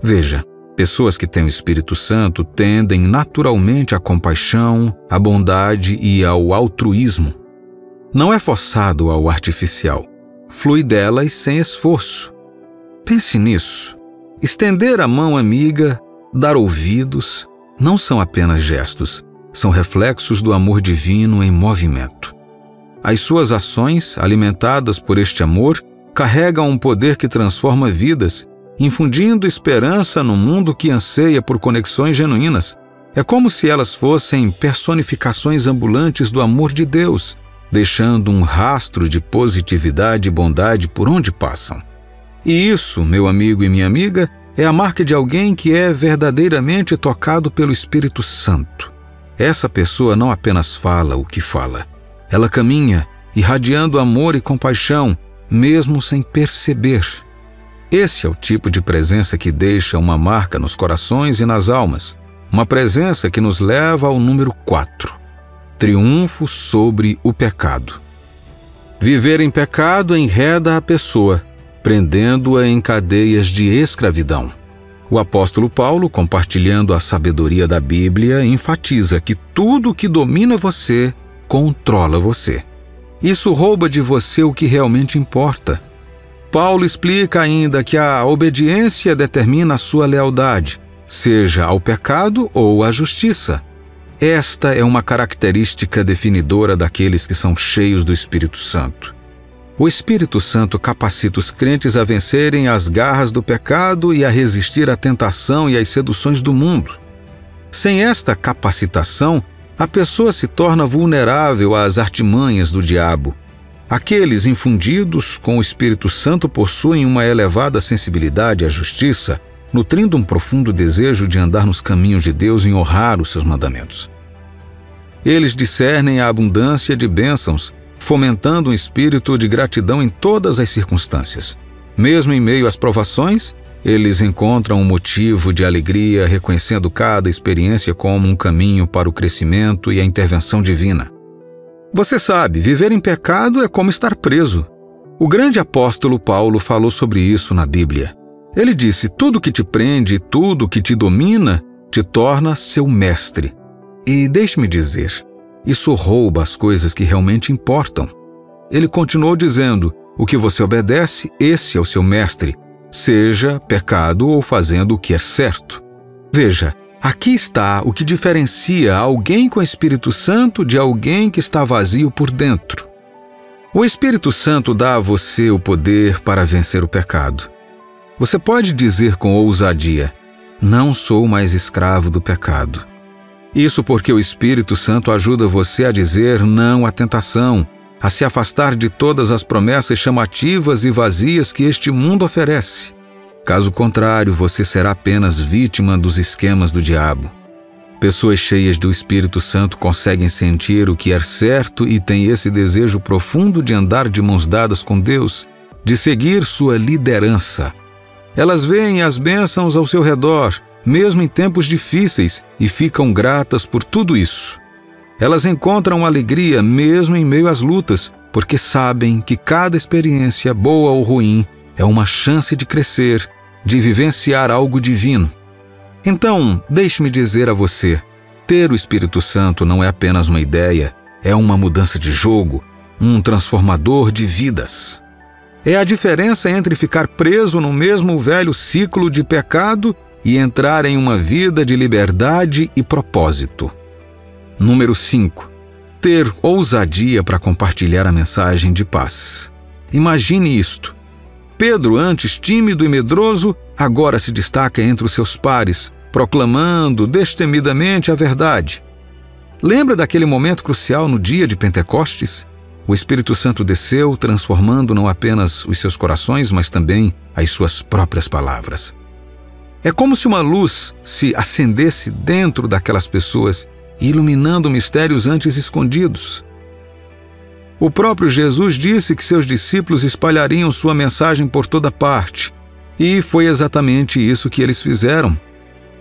Veja, pessoas que têm o Espírito Santo tendem naturalmente à compaixão, à bondade e ao altruísmo. Não é forçado ao artificial. Flui delas sem esforço. Pense nisso. Estender a mão amiga, dar ouvidos, não são apenas gestos, são reflexos do amor divino em movimento. As suas ações, alimentadas por este amor, carregam um poder que transforma vidas, infundindo esperança no mundo que anseia por conexões genuínas. É como se elas fossem personificações ambulantes do amor de Deus, deixando um rastro de positividade e bondade por onde passam. E isso, meu amigo e minha amiga, é a marca de alguém que é verdadeiramente tocado pelo Espírito Santo. essa pessoa não apenas fala o que fala, ela caminha irradiando amor e compaixão, mesmo sem perceber. Esse é o tipo de presença que deixa uma marca nos corações e nas almas, uma presença que nos leva ao número 4, triunfo sobre o pecado. Viver em pecado enreda a pessoa, prendendo-a em cadeias de escravidão. O apóstolo Paulo, compartilhando a sabedoria da Bíblia, enfatiza que tudo que domina você, controla você. Isso rouba de você o que realmente importa. Paulo explica ainda que a obediência determina a sua lealdade, seja ao pecado ou à justiça. Esta é uma característica definidora daqueles que são cheios do Espírito Santo. O Espírito Santo capacita os crentes a vencerem as garras do pecado e a resistir à tentação e às seduções do mundo. Sem esta capacitação, a pessoa se torna vulnerável às artimanhas do diabo. Aqueles infundidos com o Espírito Santo possuem uma elevada sensibilidade à justiça, nutrindo um profundo desejo de andar nos caminhos de Deus e honrar os seus mandamentos. Eles discernem a abundância de bênçãos, fomentando um espírito de gratidão em todas as circunstâncias. Mesmo em meio às provações, eles encontram um motivo de alegria, reconhecendo cada experiência como um caminho para o crescimento e a intervenção divina. Você sabe, viver em pecado é como estar preso. O grande apóstolo Paulo falou sobre isso na Bíblia. Ele disse: tudo que te prende, tudo que te domina, te torna seu mestre. E deixe-me dizer, isso rouba as coisas que realmente importam. Ele continuou dizendo: o que você obedece, esse é o seu mestre, seja pecado ou fazendo o que é certo. Veja, aqui está o que diferencia alguém com o Espírito Santo de alguém que está vazio por dentro. O Espírito Santo dá a você o poder para vencer o pecado. Você pode dizer com ousadia: não sou mais escravo do pecado. Isso porque o Espírito Santo ajuda você a dizer não à tentação, a se afastar de todas as promessas chamativas e vazias que este mundo oferece. Caso contrário, você será apenas vítima dos esquemas do diabo. Pessoas cheias do Espírito Santo conseguem sentir o que é certo e têm esse desejo profundo de andar de mãos dadas com Deus, de seguir sua liderança. Elas veem as bênçãos ao seu redor, mesmo em tempos difíceis, e ficam gratas por tudo isso. Elas encontram alegria mesmo em meio às lutas, porque sabem que cada experiência, boa ou ruim, é uma chance de crescer, de vivenciar algo divino. Então, deixe-me dizer a você, ter o Espírito Santo não é apenas uma ideia, é uma mudança de jogo, um transformador de vidas. É a diferença entre ficar preso no mesmo velho ciclo de pecado e entrar em uma vida de liberdade e propósito. Número 5. Ter ousadia para compartilhar a mensagem de paz. Imagine isto. Pedro, antes tímido e medroso, agora se destaca entre os seus pares, proclamando destemidamente a verdade. Lembra daquele momento crucial no dia de Pentecostes? O Espírito Santo desceu, transformando não apenas os seus corações, mas também as suas próprias palavras. É como se uma luz se acendesse dentro daquelas pessoas, iluminando mistérios antes escondidos. O próprio Jesus disse que seus discípulos espalhariam sua mensagem por toda parte, e foi exatamente isso que eles fizeram.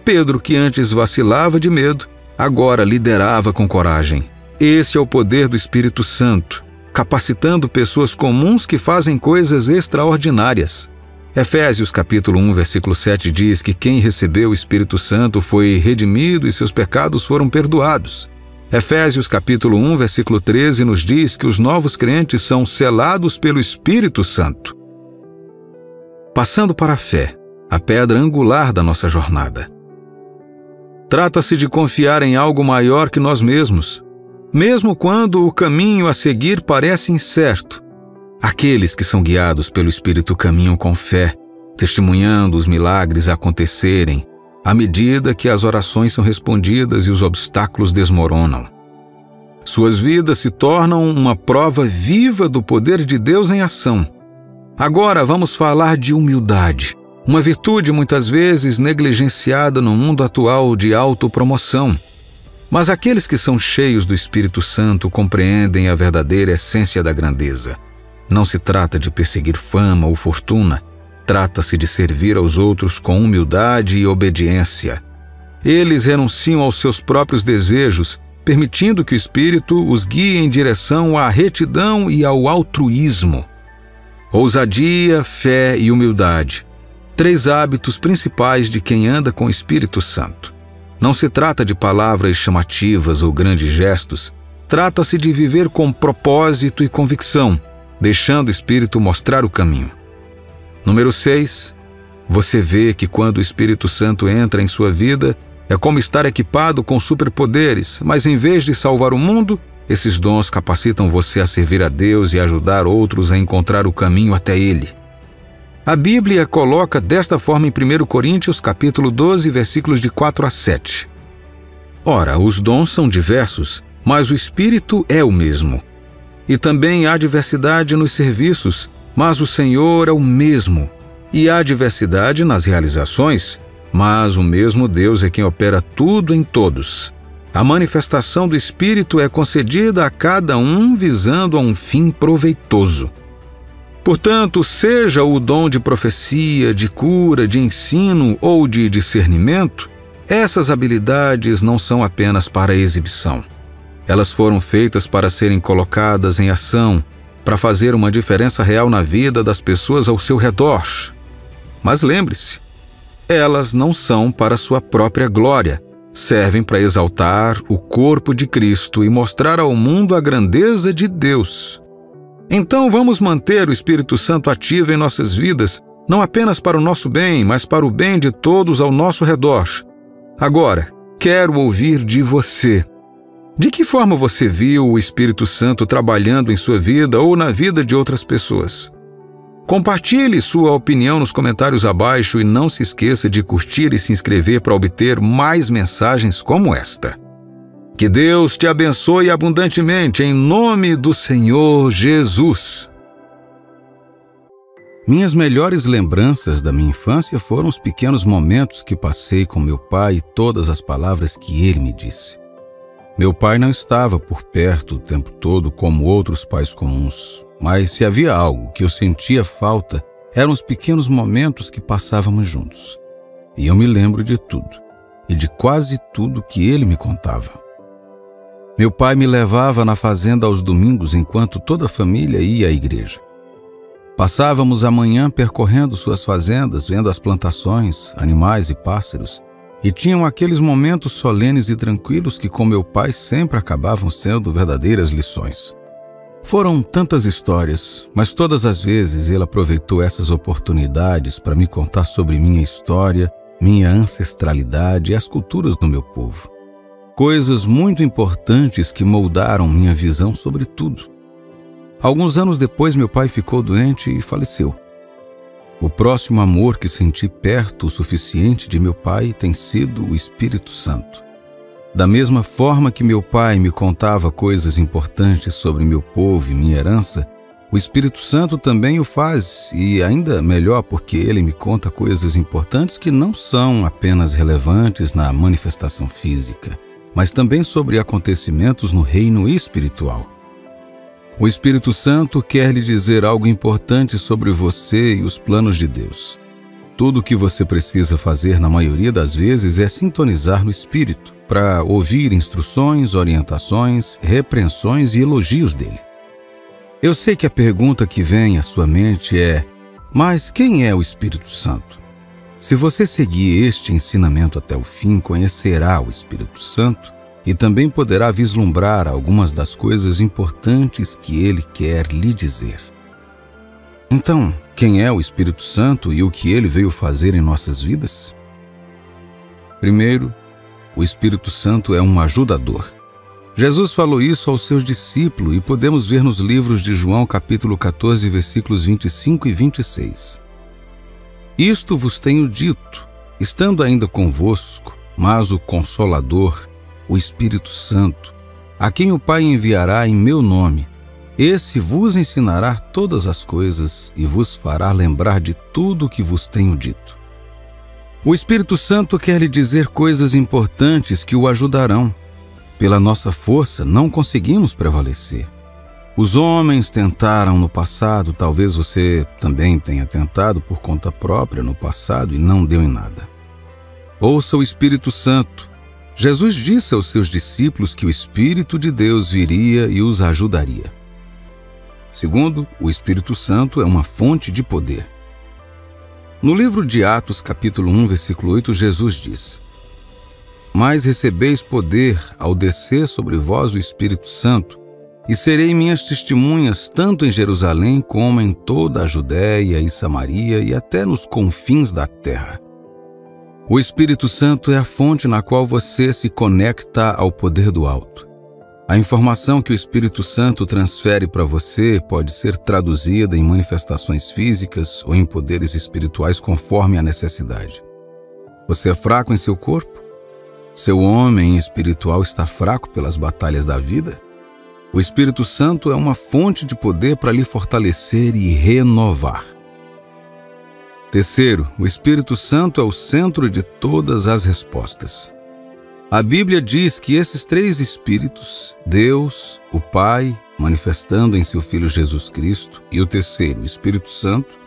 Pedro, que antes vacilava de medo, agora liderava com coragem. Esse é o poder do Espírito Santo, capacitando pessoas comuns que fazem coisas extraordinárias. Efésios capítulo 1, versículo 7 diz que quem recebeu o Espírito Santo foi redimido e seus pecados foram perdoados. Efésios capítulo 1, versículo 13 nos diz que os novos crentes são selados pelo Espírito Santo. Passando para a fé, a pedra angular da nossa jornada. Trata-se de confiar em algo maior que nós mesmos, mesmo quando o caminho a seguir parece incerto. Aqueles que são guiados pelo Espírito caminham com fé, testemunhando os milagres acontecerem, à medida que as orações são respondidas e os obstáculos desmoronam. Suas vidas se tornam uma prova viva do poder de Deus em ação. Agora vamos falar de humildade, uma virtude muitas vezes negligenciada no mundo atual de autopromoção. Mas aqueles que são cheios do Espírito Santo compreendem a verdadeira essência da grandeza. Não se trata de perseguir fama ou fortuna, trata-se de servir aos outros com humildade e obediência. Eles renunciam aos seus próprios desejos, permitindo que o Espírito os guie em direção à retidão e ao altruísmo. Ousadia, fé e humildade. 3 hábitos principais de quem anda com o Espírito Santo. Não se trata de palavras chamativas ou grandes gestos, trata-se de viver com propósito e convicção, deixando o Espírito mostrar o caminho. Número 6. Você vê que quando o Espírito Santo entra em sua vida, é como estar equipado com superpoderes, mas em vez de salvar o mundo, esses dons capacitam você a servir a Deus e ajudar outros a encontrar o caminho até Ele. A Bíblia coloca desta forma em 1 Coríntios, capítulo 12, versículos de 4 a 7. Ora, os dons são diversos, mas o Espírito é o mesmo. E também há diversidade nos serviços, mas o Senhor é o mesmo. E há diversidade nas realizações, mas o mesmo Deus é quem opera tudo em todos. A manifestação do Espírito é concedida a cada um visando a um fim proveitoso. Portanto, seja o dom de profecia, de cura, de ensino ou de discernimento, essas habilidades não são apenas para exibição. Elas foram feitas para serem colocadas em ação, para fazer uma diferença real na vida das pessoas ao seu redor. Mas lembre-se, elas não são para sua própria glória, servem para exaltar o corpo de Cristo e mostrar ao mundo a grandeza de Deus. Então vamos manter o Espírito Santo ativo em nossas vidas, não apenas para o nosso bem, mas para o bem de todos ao nosso redor. Agora, quero ouvir de você. De que forma você viu o Espírito Santo trabalhando em sua vida ou na vida de outras pessoas? Compartilhe sua opinião nos comentários abaixo e não se esqueça de curtir e se inscrever para obter mais mensagens como esta. Que Deus te abençoe abundantemente em nome do Senhor Jesus. Minhas melhores lembranças da minha infância foram os pequenos momentos que passei com meu pai e todas as palavras que ele me disse. Meu pai não estava por perto o tempo todo como outros pais comuns, mas se havia algo que eu sentia falta, eram os pequenos momentos que passávamos juntos. E eu me lembro de tudo, e de quase tudo que ele me contava. Meu pai me levava na fazenda aos domingos enquanto toda a família ia à igreja. Passávamos a manhã percorrendo suas fazendas, vendo as plantações, animais e pássaros, e tinham aqueles momentos solenes e tranquilos que com meu pai sempre acabavam sendo verdadeiras lições. Foram tantas histórias, mas todas as vezes ele aproveitou essas oportunidades para me contar sobre minha história, minha ancestralidade e as culturas do meu povo. Coisas muito importantes que moldaram minha visão sobre tudo. Alguns anos depois, meu pai ficou doente e faleceu. O próximo amor que senti perto o suficiente de meu pai tem sido o Espírito Santo. Da mesma forma que meu pai me contava coisas importantes sobre meu povo e minha herança, o Espírito Santo também o faz, e ainda melhor porque ele me conta coisas importantes que não são apenas relevantes na manifestação física, mas também sobre acontecimentos no reino espiritual. O Espírito Santo quer lhe dizer algo importante sobre você e os planos de Deus. Tudo o que você precisa fazer na maioria das vezes é sintonizar no Espírito para ouvir instruções, orientações, repreensões e elogios dele. Eu sei que a pergunta que vem à sua mente é: mas quem é o Espírito Santo? Se você seguir este ensinamento até o fim, conhecerá o Espírito Santo e também poderá vislumbrar algumas das coisas importantes que ele quer lhe dizer. Então, quem é o Espírito Santo e o que ele veio fazer em nossas vidas? Primeiro, o Espírito Santo é um ajudador. Jesus falou isso aos seus discípulos e podemos ver nos livros de João capítulo 14, versículos 25 e 26. Isto vos tenho dito, estando ainda convosco, mas o Consolador, o Espírito Santo, a quem o Pai enviará em meu nome, esse vos ensinará todas as coisas e vos fará lembrar de tudo o que vos tenho dito. O Espírito Santo quer lhe dizer coisas importantes que o ajudarão. Pela nossa força, não conseguimos prevalecer. Os homens tentaram no passado, talvez você também tenha tentado por conta própria no passado e não deu em nada. Ouça o Espírito Santo. Jesus disse aos seus discípulos que o Espírito de Deus viria e os ajudaria. Segundo, o Espírito Santo é uma fonte de poder. No livro de Atos, capítulo 1, versículo 8, Jesus diz: Mas recebeis poder ao descer sobre vós o Espírito Santo, e serei minhas testemunhas tanto em Jerusalém como em toda a Judéia e Samaria e até nos confins da terra. O Espírito Santo é a fonte na qual você se conecta ao poder do alto. A informação que o Espírito Santo transfere para você pode ser traduzida em manifestações físicas ou em poderes espirituais conforme a necessidade. Você é fraco em seu corpo? Seu homem espiritual está fraco pelas batalhas da vida? O Espírito Santo é uma fonte de poder para lhe fortalecer e renovar. Terceiro, o Espírito Santo é o centro de todas as respostas. A Bíblia diz que esses três Espíritos, Deus, o Pai, manifestando em seu Filho Jesus Cristo, e o terceiro, o Espírito Santo,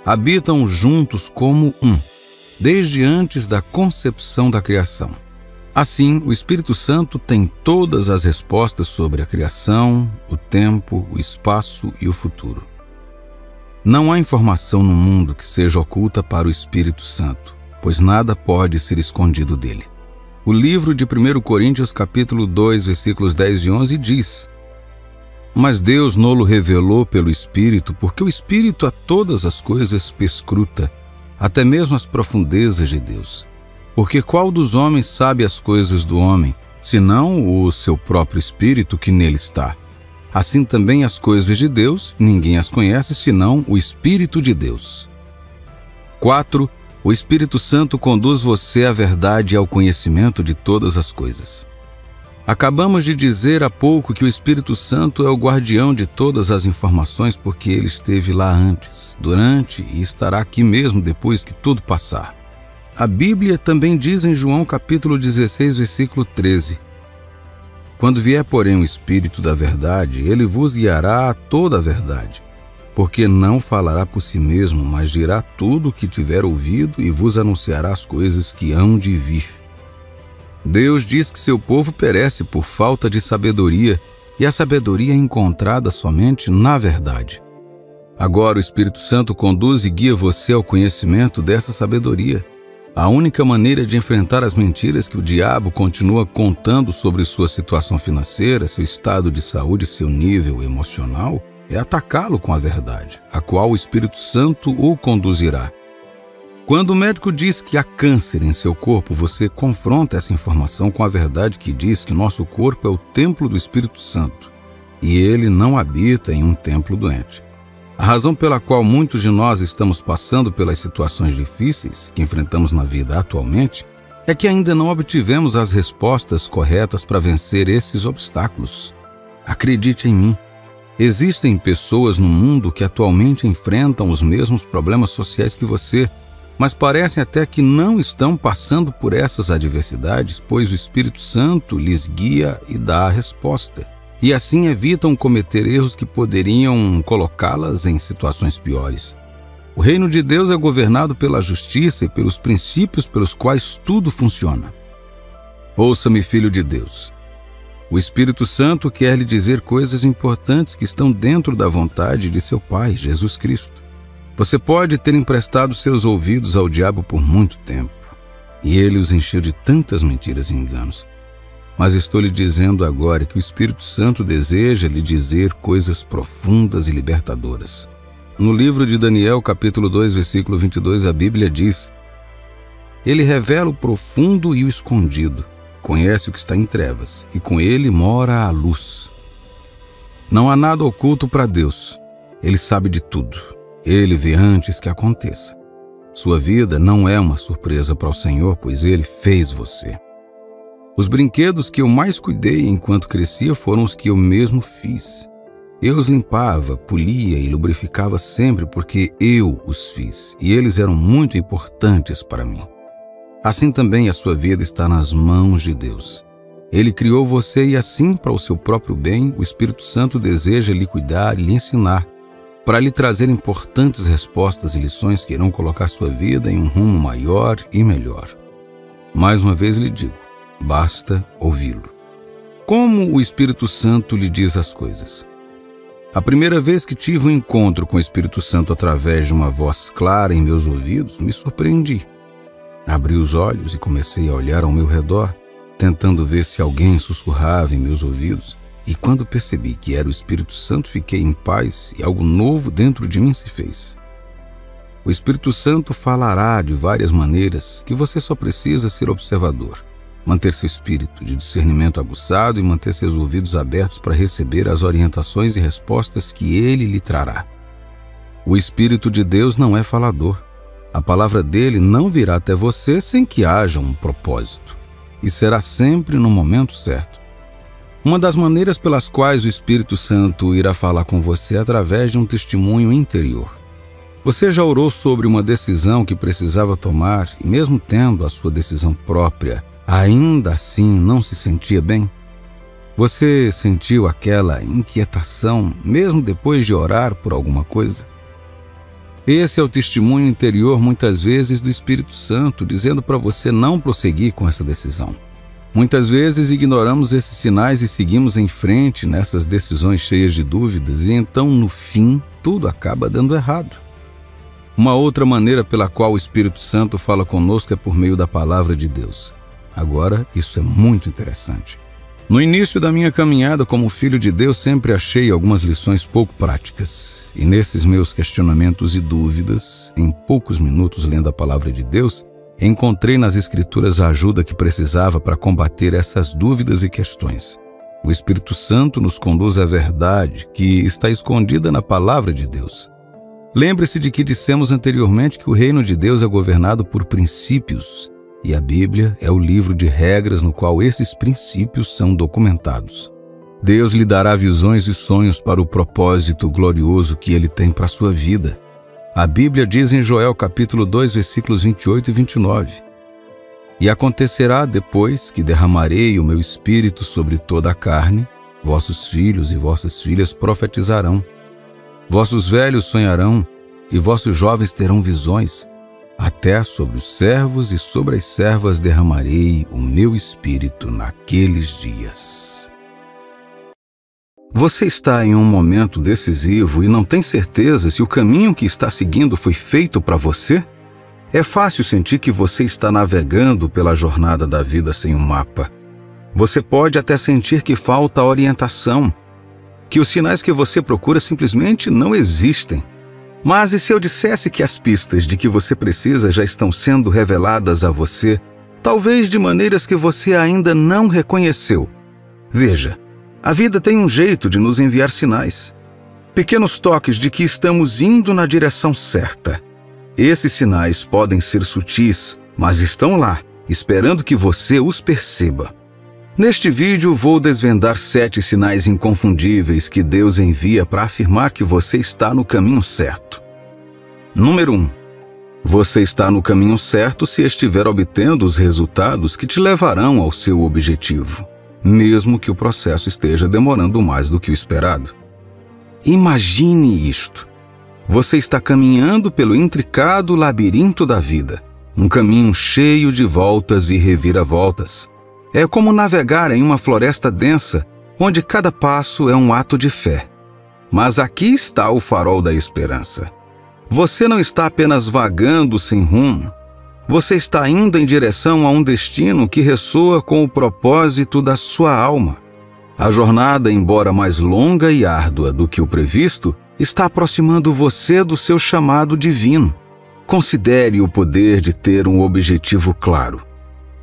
habitam juntos como um, desde antes da concepção da criação. Assim, o Espírito Santo tem todas as respostas sobre a criação, o tempo, o espaço e o futuro. Não há informação no mundo que seja oculta para o Espírito Santo, pois nada pode ser escondido dele. O livro de 1 Coríntios, capítulo 2, versículos 10 e 11 diz: Mas Deus nolo revelou pelo Espírito, porque o Espírito a todas as coisas perscruta, até mesmo as profundezas de Deus. Porque qual dos homens sabe as coisas do homem, senão o seu próprio Espírito que nele está? Assim também as coisas de Deus, ninguém as conhece, senão o Espírito de Deus. 4. O Espírito Santo conduz você à verdade e ao conhecimento de todas as coisas. Acabamos de dizer há pouco que o Espírito Santo é o guardião de todas as informações porque ele esteve lá antes, durante e estará aqui mesmo depois que tudo passar. A Bíblia também diz em João capítulo 16, versículo 13: Quando vier, porém, o Espírito da verdade, ele vos guiará a toda a verdade, porque não falará por si mesmo, mas dirá tudo o que tiver ouvido e vos anunciará as coisas que hão de vir. Deus diz que seu povo perece por falta de sabedoria, e a sabedoria é encontrada somente na verdade. Agora o Espírito Santo conduz e guia você ao conhecimento dessa sabedoria. A única maneira de enfrentar as mentiras que o diabo continua contando sobre sua situação financeira, seu estado de saúde e seu nível emocional é atacá-lo com a verdade, a qual o Espírito Santo o conduzirá. Quando o médico diz que há câncer em seu corpo, você confronta essa informação com a verdade que diz que nosso corpo é o templo do Espírito Santo e ele não habita em um templo doente. A razão pela qual muitos de nós estamos passando pelas situações difíceis que enfrentamos na vida atualmente é que ainda não obtivemos as respostas corretas para vencer esses obstáculos. Acredite em mim, existem pessoas no mundo que atualmente enfrentam os mesmos problemas sociais que você, mas parecem até que não estão passando por essas adversidades, pois o Espírito Santo lhes guia e dá a resposta. E assim evitam cometer erros que poderiam colocá-las em situações piores. O reino de Deus é governado pela justiça e pelos princípios pelos quais tudo funciona. Ouça-me, filho de Deus. O Espírito Santo quer lhe dizer coisas importantes que estão dentro da vontade de seu Pai, Jesus Cristo. Você pode ter emprestado seus ouvidos ao diabo por muito tempo, e ele os encheu de tantas mentiras e enganos. Mas estou lhe dizendo agora que o Espírito Santo deseja lhe dizer coisas profundas e libertadoras. No livro de Daniel, capítulo 2, versículo 22, a Bíblia diz: Ele revela o profundo e o escondido, conhece o que está em trevas, e com ele mora a luz. Não há nada oculto para Deus. Ele sabe de tudo. Ele vê antes que aconteça. Sua vida não é uma surpresa para o Senhor, pois ele fez você. Os brinquedos que eu mais cuidei enquanto crescia foram os que eu mesmo fiz. Eu os limpava, polia e lubrificava sempre porque eu os fiz, e eles eram muito importantes para mim. Assim também a sua vida está nas mãos de Deus. Ele criou você e assim, para o seu próprio bem, o Espírito Santo deseja lhe cuidar e lhe ensinar, para lhe trazer importantes respostas e lições que irão colocar sua vida em um rumo maior e melhor. Mais uma vez lhe digo, basta ouvi-lo. Como o Espírito Santo lhe diz as coisas? A primeira vez que tive um encontro com o Espírito Santo através de uma voz clara em meus ouvidos, me surpreendi. Abri os olhos e comecei a olhar ao meu redor, tentando ver se alguém sussurrava em meus ouvidos, e quando percebi que era o Espírito Santo, fiquei em paz e algo novo dentro de mim se fez. O Espírito Santo falará de várias maneiras que você só precisa ser observador, manter seu espírito de discernimento aguçado e manter seus ouvidos abertos para receber as orientações e respostas que ele lhe trará. O Espírito de Deus não é falador. A palavra dele não virá até você sem que haja um propósito, e será sempre no momento certo. Uma das maneiras pelas quais o Espírito Santo irá falar com você é através de um testemunho interior. Você já orou sobre uma decisão que precisava tomar e, mesmo tendo a sua decisão própria, ainda assim não se sentia bem? Você sentiu aquela inquietação mesmo depois de orar por alguma coisa? Esse é o testemunho interior, muitas vezes, do Espírito Santo, dizendo para você não prosseguir com essa decisão. Muitas vezes ignoramos esses sinais e seguimos em frente nessas decisões cheias de dúvidas e então, no fim, tudo acaba dando errado. Uma outra maneira pela qual o Espírito Santo fala conosco é por meio da palavra de Deus. Agora, isso é muito interessante. No início da minha caminhada como filho de Deus, sempre achei algumas lições pouco práticas. E nesses meus questionamentos e dúvidas, em poucos minutos lendo a palavra de Deus, encontrei nas Escrituras a ajuda que precisava para combater essas dúvidas e questões. O Espírito Santo nos conduz à verdade que está escondida na palavra de Deus. Lembre-se de que dissemos anteriormente que o reino de Deus é governado por princípios, e a Bíblia é o livro de regras no qual esses princípios são documentados. Deus lhe dará visões e sonhos para o propósito glorioso que Ele tem para a sua vida. A Bíblia diz em Joel capítulo 2, versículos 28 e 29, E acontecerá depois que derramarei o meu espírito sobre toda a carne, vossos filhos e vossas filhas profetizarão, vossos velhos sonharão e vossos jovens terão visões, até sobre os servos e sobre as servas derramarei o meu espírito naqueles dias. Você está em um momento decisivo e não tem certeza se o caminho que está seguindo foi feito para você? É fácil sentir que você está navegando pela jornada da vida sem um mapa. Você pode até sentir que falta orientação, que os sinais que você procura simplesmente não existem. Mas e se eu dissesse que as pistas de que você precisa já estão sendo reveladas a você, talvez de maneiras que você ainda não reconheceu? Veja, a vida tem um jeito de nos enviar sinais. Pequenos toques de que estamos indo na direção certa. Esses sinais podem ser sutis, mas estão lá, esperando que você os perceba. Neste vídeo, vou desvendar 7 sinais inconfundíveis que Deus envia para afirmar que você está no caminho certo. Número 1. Você está no caminho certo se estiver obtendo os resultados que te levarão ao seu objetivo, mesmo que o processo esteja demorando mais do que o esperado. Imagine isto. Você está caminhando pelo intricado labirinto da vida, um caminho cheio de voltas e reviravoltas. É como navegar em uma floresta densa, onde cada passo é um ato de fé. Mas aqui está o farol da esperança. Você não está apenas vagando sem rumo. Você está indo em direção a um destino que ressoa com o propósito da sua alma. A jornada, embora mais longa e árdua do que o previsto, está aproximando você do seu chamado divino. Considere o poder de ter um objetivo claro.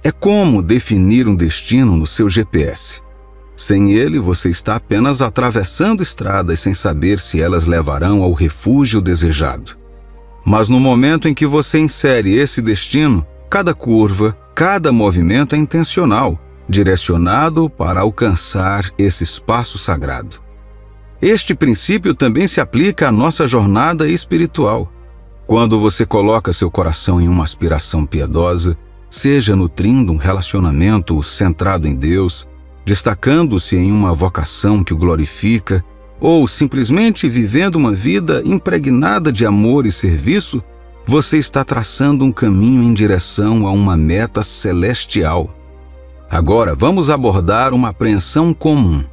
É como definir um destino no seu GPS. Sem ele, você está apenas atravessando estradas sem saber se elas levarão ao refúgio desejado. Mas no momento em que você insere esse destino, cada curva, cada movimento é intencional, direcionado para alcançar esse espaço sagrado. Este princípio também se aplica à nossa jornada espiritual. Quando você coloca seu coração em uma aspiração piedosa, seja nutrindo um relacionamento centrado em Deus, destacando-se em uma vocação que o glorifica, ou simplesmente vivendo uma vida impregnada de amor e serviço, você está traçando um caminho em direção a uma meta celestial. Agora, vamos abordar uma apreensão comum.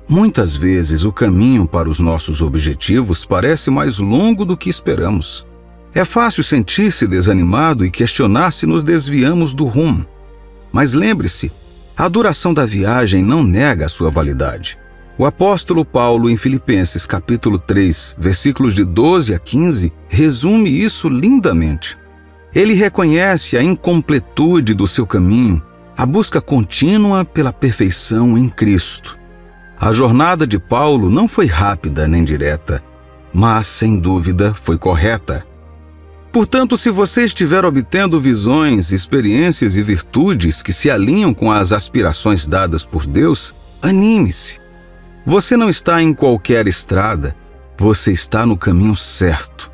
Muitas vezes o caminho para os nossos objetivos parece mais longo do que esperamos. É fácil sentir-se desanimado e questionar se nos desviamos do rumo. Mas lembre-se, a duração da viagem não nega a sua validade. O apóstolo Paulo, em Filipenses capítulo 3, versículos de 12 a 15, resume isso lindamente. Ele reconhece a incompletude do seu caminho, a busca contínua pela perfeição em Cristo. A jornada de Paulo não foi rápida nem direta, mas, sem dúvida, foi correta. Portanto, se você estiver obtendo visões, experiências e virtudes que se alinham com as aspirações dadas por Deus, anime-se. Você não está em qualquer estrada, você está no caminho certo.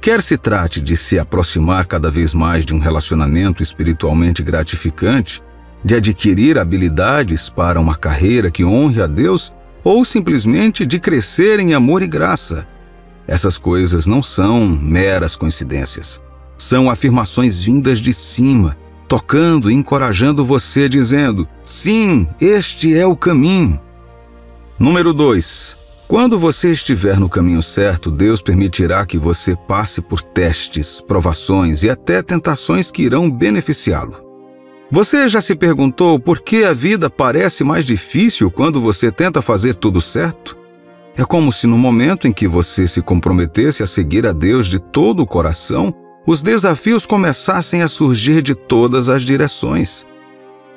Quer se trate de se aproximar cada vez mais de um relacionamento espiritualmente gratificante, de adquirir habilidades para uma carreira que honre a Deus, ou simplesmente de crescer em amor e graça. Essas coisas não são meras coincidências. São afirmações vindas de cima, tocando e encorajando você, dizendo: sim, este é o caminho. Número 2. Quando você estiver no caminho certo, Deus permitirá que você passe por testes, provações e até tentações que irão beneficiá-lo. Você já se perguntou por que a vida parece mais difícil quando você tenta fazer tudo certo? É como se no momento em que você se comprometesse a seguir a Deus de todo o coração, os desafios começassem a surgir de todas as direções.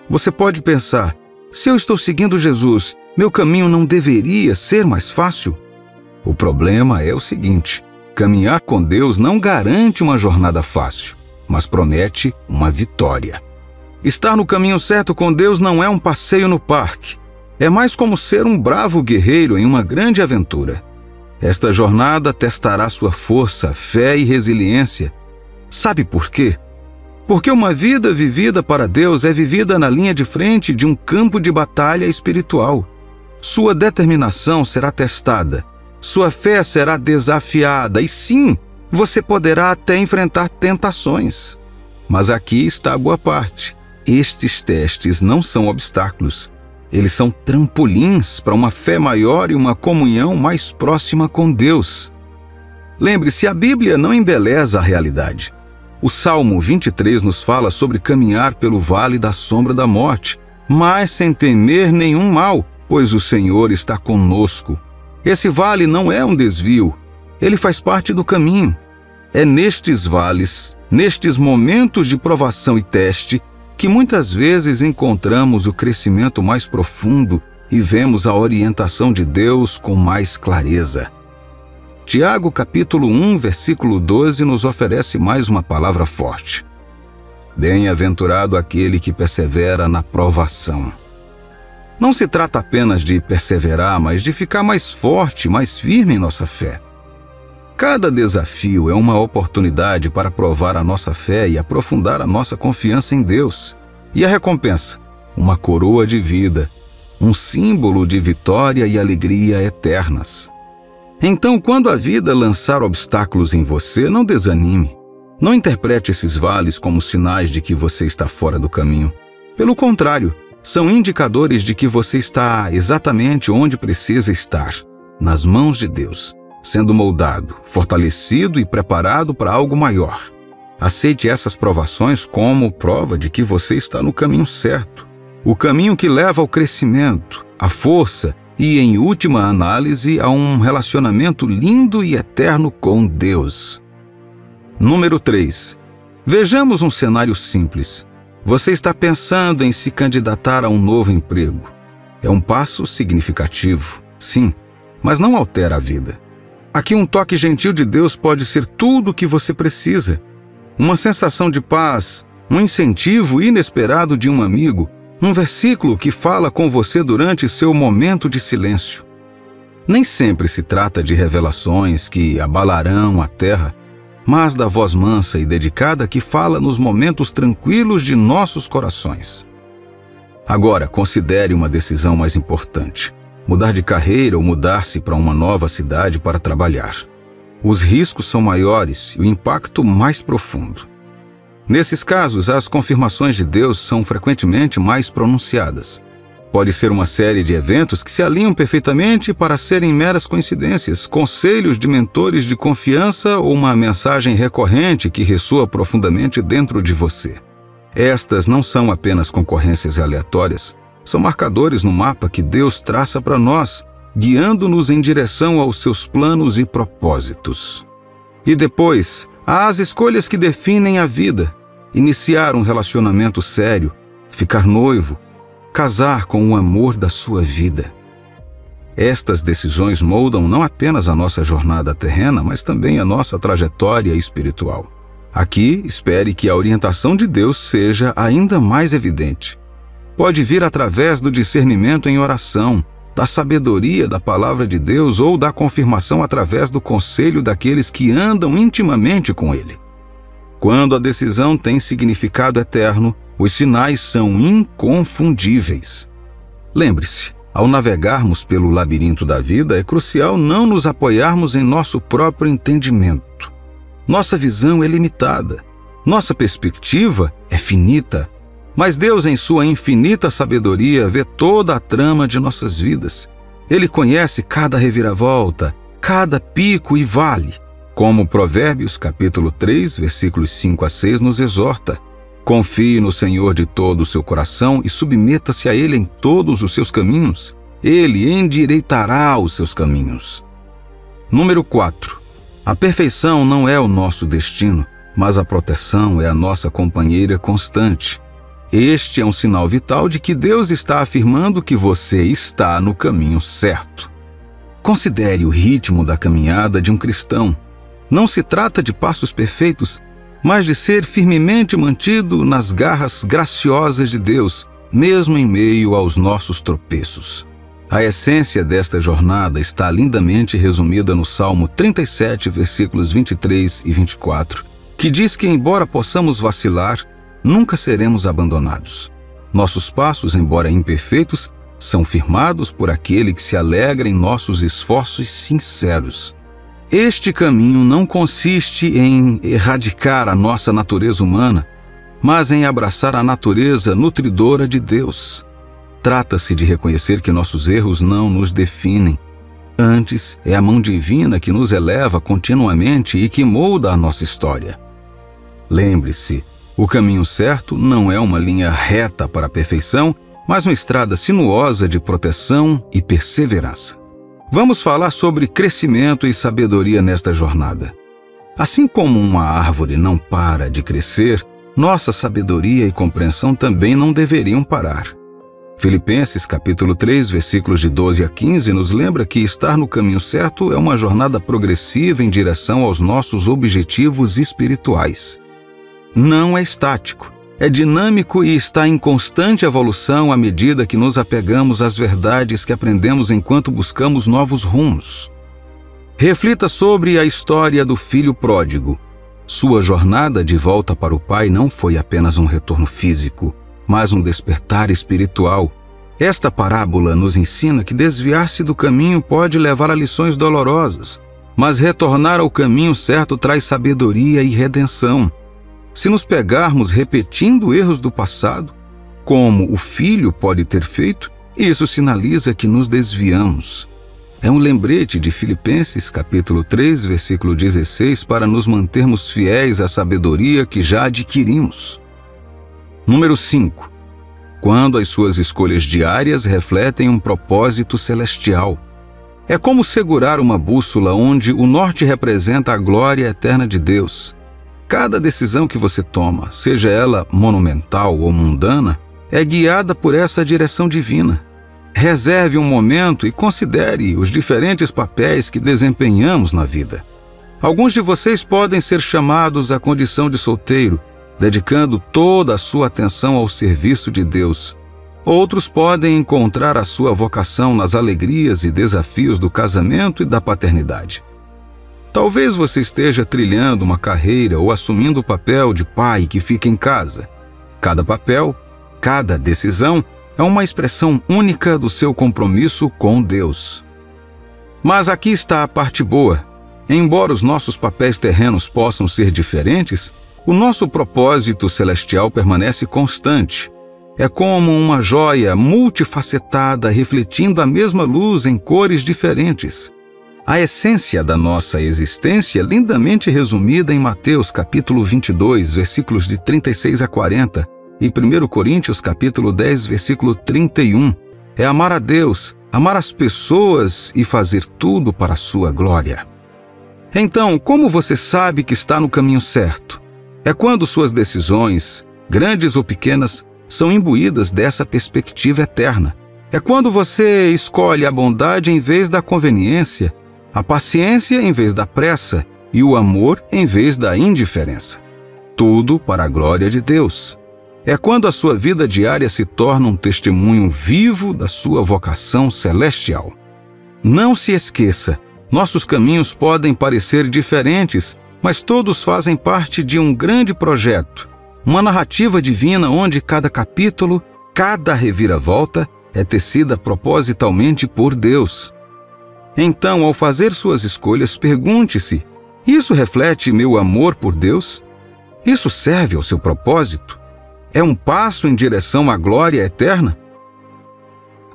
Você pode pensar: se eu estou seguindo Jesus, meu caminho não deveria ser mais fácil? O problema é o seguinte: caminhar com Deus não garante uma jornada fácil, mas promete uma vitória. Estar no caminho certo com Deus não é um passeio no parque. É mais como ser um bravo guerreiro em uma grande aventura. Esta jornada testará sua força, fé e resiliência. Sabe por quê? Porque uma vida vivida para Deus é vivida na linha de frente de um campo de batalha espiritual. Sua determinação será testada, sua fé será desafiada e sim, você poderá até enfrentar tentações. Mas aqui está a boa parte. Estes testes não são obstáculos. Eles são trampolins para uma fé maior e uma comunhão mais próxima com Deus. Lembre-se, a Bíblia não embeleza a realidade. O Salmo 23 nos fala sobre caminhar pelo vale da sombra da morte, mas sem temer nenhum mal, pois o Senhor está conosco. Esse vale não é um desvio, ele faz parte do caminho. É nestes vales, nestes momentos de provação e teste, que muitas vezes encontramos o crescimento mais profundo e vemos a orientação de Deus com mais clareza. Tiago capítulo 1, versículo 12 nos oferece mais uma palavra forte. Bem-aventurado aquele que persevera na provação. Não se trata apenas de perseverar, mas de ficar mais forte, mais firme em nossa fé. Cada desafio é uma oportunidade para provar a nossa fé e aprofundar a nossa confiança em Deus. E a recompensa? Uma coroa de vida, um símbolo de vitória e alegria eternas. Então, quando a vida lançar obstáculos em você, não desanime. Não interprete esses vales como sinais de que você está fora do caminho. Pelo contrário, são indicadores de que você está exatamente onde precisa estar, nas mãos de Deus, sendo moldado, fortalecido e preparado para algo maior. Aceite essas provações como prova de que você está no caminho certo, o caminho que leva ao crescimento, à força e, em última análise, a um relacionamento lindo e eterno com Deus. Número 3. Vejamos um cenário simples. Você está pensando em se candidatar a um novo emprego. É um passo significativo, sim, mas não altera a vida. Aqui um toque gentil de Deus pode ser tudo o que você precisa. Uma sensação de paz, um incentivo inesperado de um amigo, um versículo que fala com você durante seu momento de silêncio. Nem sempre se trata de revelações que abalarão a terra, mas da voz mansa e dedicada que fala nos momentos tranquilos de nossos corações. Agora, considere uma decisão mais importante: mudar de carreira ou mudar-se para uma nova cidade para trabalhar. Os riscos são maiores e o impacto mais profundo. Nesses casos, as confirmações de Deus são frequentemente mais pronunciadas. Pode ser uma série de eventos que se alinham perfeitamente para serem meras coincidências, conselhos de mentores de confiança ou uma mensagem recorrente que ressoa profundamente dentro de você. Estas não são apenas concorrências aleatórias, são marcadores no mapa que Deus traça para nós, guiando-nos em direção aos seus planos e propósitos. E depois, há as escolhas que definem a vida: iniciar um relacionamento sério, ficar noivo, casar com o amor da sua vida. Estas decisões moldam não apenas a nossa jornada terrena, mas também a nossa trajetória espiritual. Aqui, espere que a orientação de Deus seja ainda mais evidente. Pode vir através do discernimento em oração, da sabedoria da palavra de Deus ou da confirmação através do conselho daqueles que andam intimamente com Ele. Quando a decisão tem significado eterno, os sinais são inconfundíveis. Lembre-se, ao navegarmos pelo labirinto da vida, é crucial não nos apoiarmos em nosso próprio entendimento. Nossa visão é limitada, nossa perspectiva é finita, mas Deus, em sua infinita sabedoria, vê toda a trama de nossas vidas. Ele conhece cada reviravolta, cada pico e vale. Como Provérbios capítulo 3, versículos 5 a 6 nos exorta: confie no Senhor de todo o seu coração e submeta-se a Ele em todos os seus caminhos. Ele endireitará os seus caminhos. Número 4. A perfeição não é o nosso destino, mas a proteção é a nossa companheira constante. Este é um sinal vital de que Deus está afirmando que você está no caminho certo. Considere o ritmo da caminhada de um cristão. Não se trata de passos perfeitos, mas de ser firmemente mantido nas garras graciosas de Deus, mesmo em meio aos nossos tropeços. A essência desta jornada está lindamente resumida no Salmo 37, versículos 23 e 24, que diz que, embora possamos vacilar, nunca seremos abandonados. Nossos passos, embora imperfeitos, são firmados por aquele que se alegra em nossos esforços sinceros. Este caminho não consiste em erradicar a nossa natureza humana, mas em abraçar a natureza nutridora de Deus. Trata-se de reconhecer que nossos erros não nos definem. Antes, é a mão divina que nos eleva continuamente e que molda a nossa história. Lembre-se, o caminho certo não é uma linha reta para a perfeição, mas uma estrada sinuosa de proteção e perseverança. Vamos falar sobre crescimento e sabedoria nesta jornada. Assim como uma árvore não para de crescer, nossa sabedoria e compreensão também não deveriam parar. Filipenses capítulo 3, versículos de 12 a 15 nos lembra que estar no caminho certo é uma jornada progressiva em direção aos nossos objetivos espirituais. Não é estático, é dinâmico e está em constante evolução à medida que nos apegamos às verdades que aprendemos enquanto buscamos novos rumos. Reflita sobre a história do filho pródigo. Sua jornada de volta para o pai não foi apenas um retorno físico, mas um despertar espiritual. Esta parábola nos ensina que desviar-se do caminho pode levar a lições dolorosas, mas retornar ao caminho certo traz sabedoria e redenção. Se nos pegarmos repetindo erros do passado, como o filho pode ter feito, isso sinaliza que nos desviamos. É um lembrete de Filipenses capítulo 3, versículo 16, para nos mantermos fiéis à sabedoria que já adquirimos. Número 5. Quando as suas escolhas diárias refletem um propósito celestial. É como segurar uma bússola onde o norte representa a glória eterna de Deus. Cada decisão que você toma, seja ela monumental ou mundana, é guiada por essa direção divina. Reserve um momento e considere os diferentes papéis que desempenhamos na vida. Alguns de vocês podem ser chamados à condição de solteiro, dedicando toda a sua atenção ao serviço de Deus. Outros podem encontrar a sua vocação nas alegrias e desafios do casamento e da paternidade. Talvez você esteja trilhando uma carreira ou assumindo o papel de pai que fica em casa. Cada papel, cada decisão, É uma expressão única do seu compromisso com Deus. Mas aqui está a parte boa. Embora os nossos papéis terrenos possam ser diferentes, o nosso propósito celestial permanece constante. É como uma joia multifacetada refletindo a mesma luz em cores diferentes. A essência da nossa existência, lindamente resumida em Mateus capítulo 22, versículos de 36 a 40, e 1 Coríntios capítulo 10, versículo 31, é amar a Deus, amar as pessoas e fazer tudo para a sua glória. Então, como você sabe que está no caminho certo? É quando suas decisões, grandes ou pequenas, são imbuídas dessa perspectiva eterna. É quando você escolhe a bondade em vez da conveniência, a paciência em vez da pressa e o amor em vez da indiferença. Tudo para a glória de Deus. É quando a sua vida diária se torna um testemunho vivo da sua vocação celestial. Não se esqueça, nossos caminhos podem parecer diferentes, mas todos fazem parte de um grande projeto, uma narrativa divina onde cada capítulo, cada reviravolta é tecida propositalmente por Deus. Então, ao fazer suas escolhas, pergunte-se: isso reflete meu amor por Deus? Isso serve ao seu propósito? É um passo em direção à glória eterna?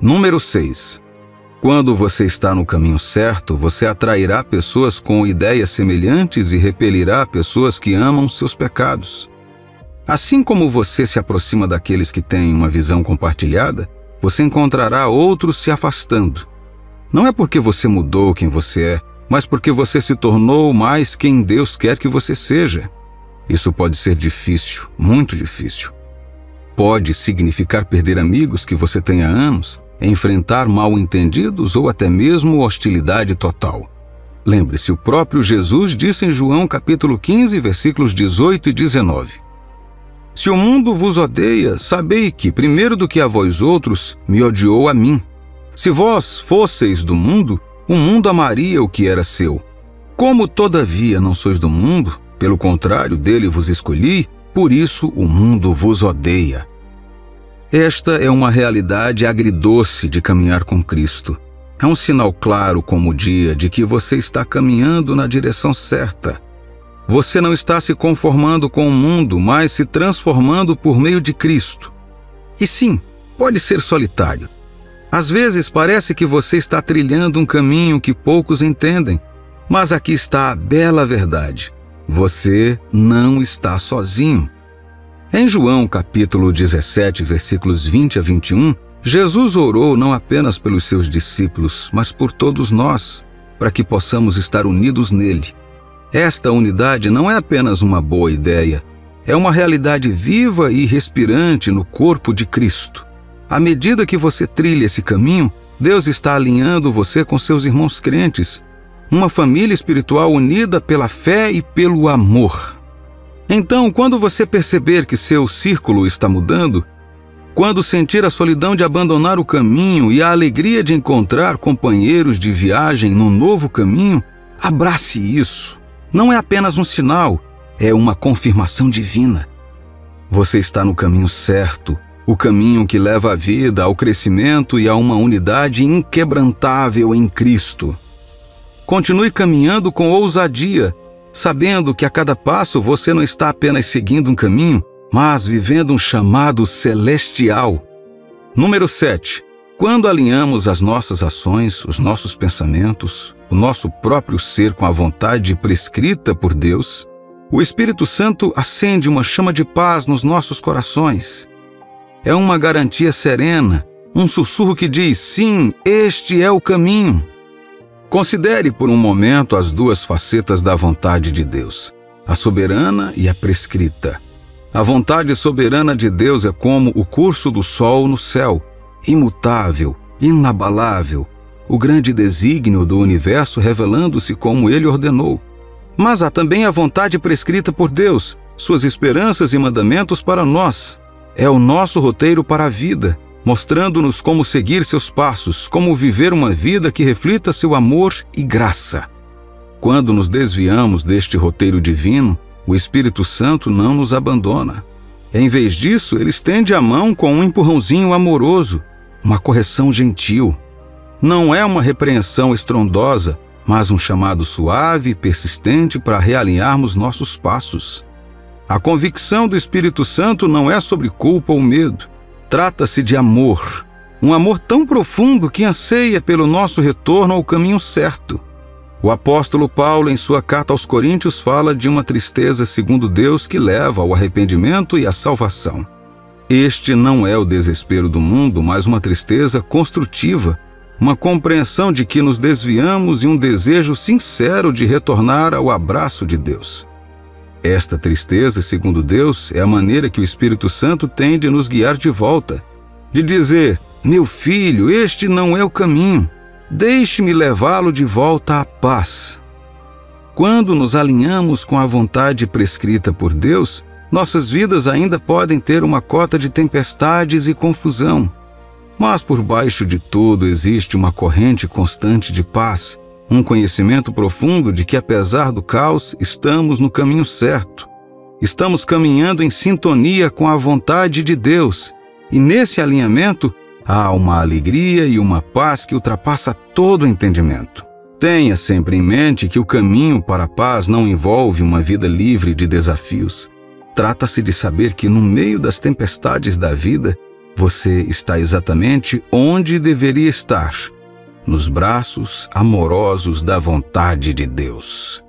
Número 6. Quando você está no caminho certo, você atrairá pessoas com ideias semelhantes e repelirá pessoas que amam seus pecados. Assim como você se aproxima daqueles que têm uma visão compartilhada, você encontrará outros se afastando. Não é porque você mudou quem você é, mas porque você se tornou mais quem Deus quer que você seja. Isso pode ser difícil, muito difícil. Pode significar perder amigos que você tem há anos, enfrentar mal-entendidos ou até mesmo hostilidade total. Lembre-se, o próprio Jesus disse em João capítulo 15, versículos 18 e 19. Se o mundo vos odeia, sabei que, primeiro do que a vós outros, me odiou a mim. Se vós fosseis do mundo, o mundo amaria o que era seu. Como, todavia, não sois do mundo, pelo contrário, dele vos escolhi, por isso o mundo vos odeia. Esta é uma realidade agridoce de caminhar com Cristo. É um sinal claro como o dia de que você está caminhando na direção certa. Você não está se conformando com o mundo, mas se transformando por meio de Cristo. E sim, pode ser solitário. Às vezes parece que você está trilhando um caminho que poucos entendem, mas aqui está a bela verdade. Você não está sozinho. Em João capítulo 17, versículos 20 a 21, Jesus orou não apenas pelos seus discípulos, mas por todos nós, para que possamos estar unidos nele. Esta unidade não é apenas uma boa ideia, é uma realidade viva e respirante no corpo de Cristo. À medida que você trilha esse caminho, Deus está alinhando você com seus irmãos crentes, uma família espiritual unida pela fé e pelo amor. Então, quando você perceber que seu círculo está mudando, quando sentir a solidão de abandonar o caminho e a alegria de encontrar companheiros de viagem num novo caminho, abrace isso. Não é apenas um sinal, é uma confirmação divina. Você está no caminho certo, o caminho que leva à vida, ao crescimento e a uma unidade inquebrantável em Cristo. Continue caminhando com ousadia, sabendo que a cada passo você não está apenas seguindo um caminho, mas vivendo um chamado celestial. Número 7. Quando alinhamos as nossas ações, os nossos pensamentos, o nosso próprio ser com a vontade prescrita por Deus, o Espírito Santo acende uma chama de paz nos nossos corações. É uma garantia serena, um sussurro que diz: sim, este é o caminho. Considere por um momento as duas facetas da vontade de Deus, a soberana e a prescrita. A vontade soberana de Deus é como o curso do sol no céu, imutável, inabalável, o grande desígnio do universo revelando-se como ele ordenou. Mas há também a vontade prescrita por Deus, suas esperanças e mandamentos para nós. É o nosso roteiro para a vida, mostrando-nos como seguir seus passos, como viver uma vida que reflita seu amor e graça. Quando nos desviamos deste roteiro divino, o Espírito Santo não nos abandona. Em vez disso, ele estende a mão com um empurrãozinho amoroso, uma correção gentil. Não é uma repreensão estrondosa, mas um chamado suave e persistente para realinharmos nossos passos. A convicção do Espírito Santo não é sobre culpa ou medo. Trata-se de amor. Um amor tão profundo que anseia pelo nosso retorno ao caminho certo. O apóstolo Paulo, em sua carta aos Coríntios, fala de uma tristeza segundo Deus que leva ao arrependimento e à salvação. Este não é o desespero do mundo, mas uma tristeza construtiva, uma compreensão de que nos desviamos e um desejo sincero de retornar ao abraço de Deus. Esta tristeza, segundo Deus, é a maneira que o Espírito Santo tem de nos guiar de volta, de dizer: meu filho, este não é o caminho, deixe-me levá-lo de volta à paz. Quando nos alinhamos com a vontade prescrita por Deus, nossas vidas ainda podem ter uma cota de tempestades e confusão. Mas por baixo de tudo existe uma corrente constante de paz, um conhecimento profundo de que, apesar do caos, estamos no caminho certo. Estamos caminhando em sintonia com a vontade de Deus, e nesse alinhamento há uma alegria e uma paz que ultrapassa todo entendimento. Tenha sempre em mente que o caminho para a paz não envolve uma vida livre de desafios. Trata-se de saber que no meio das tempestades da vida, você está exatamente onde deveria estar, nos braços amorosos da vontade de Deus.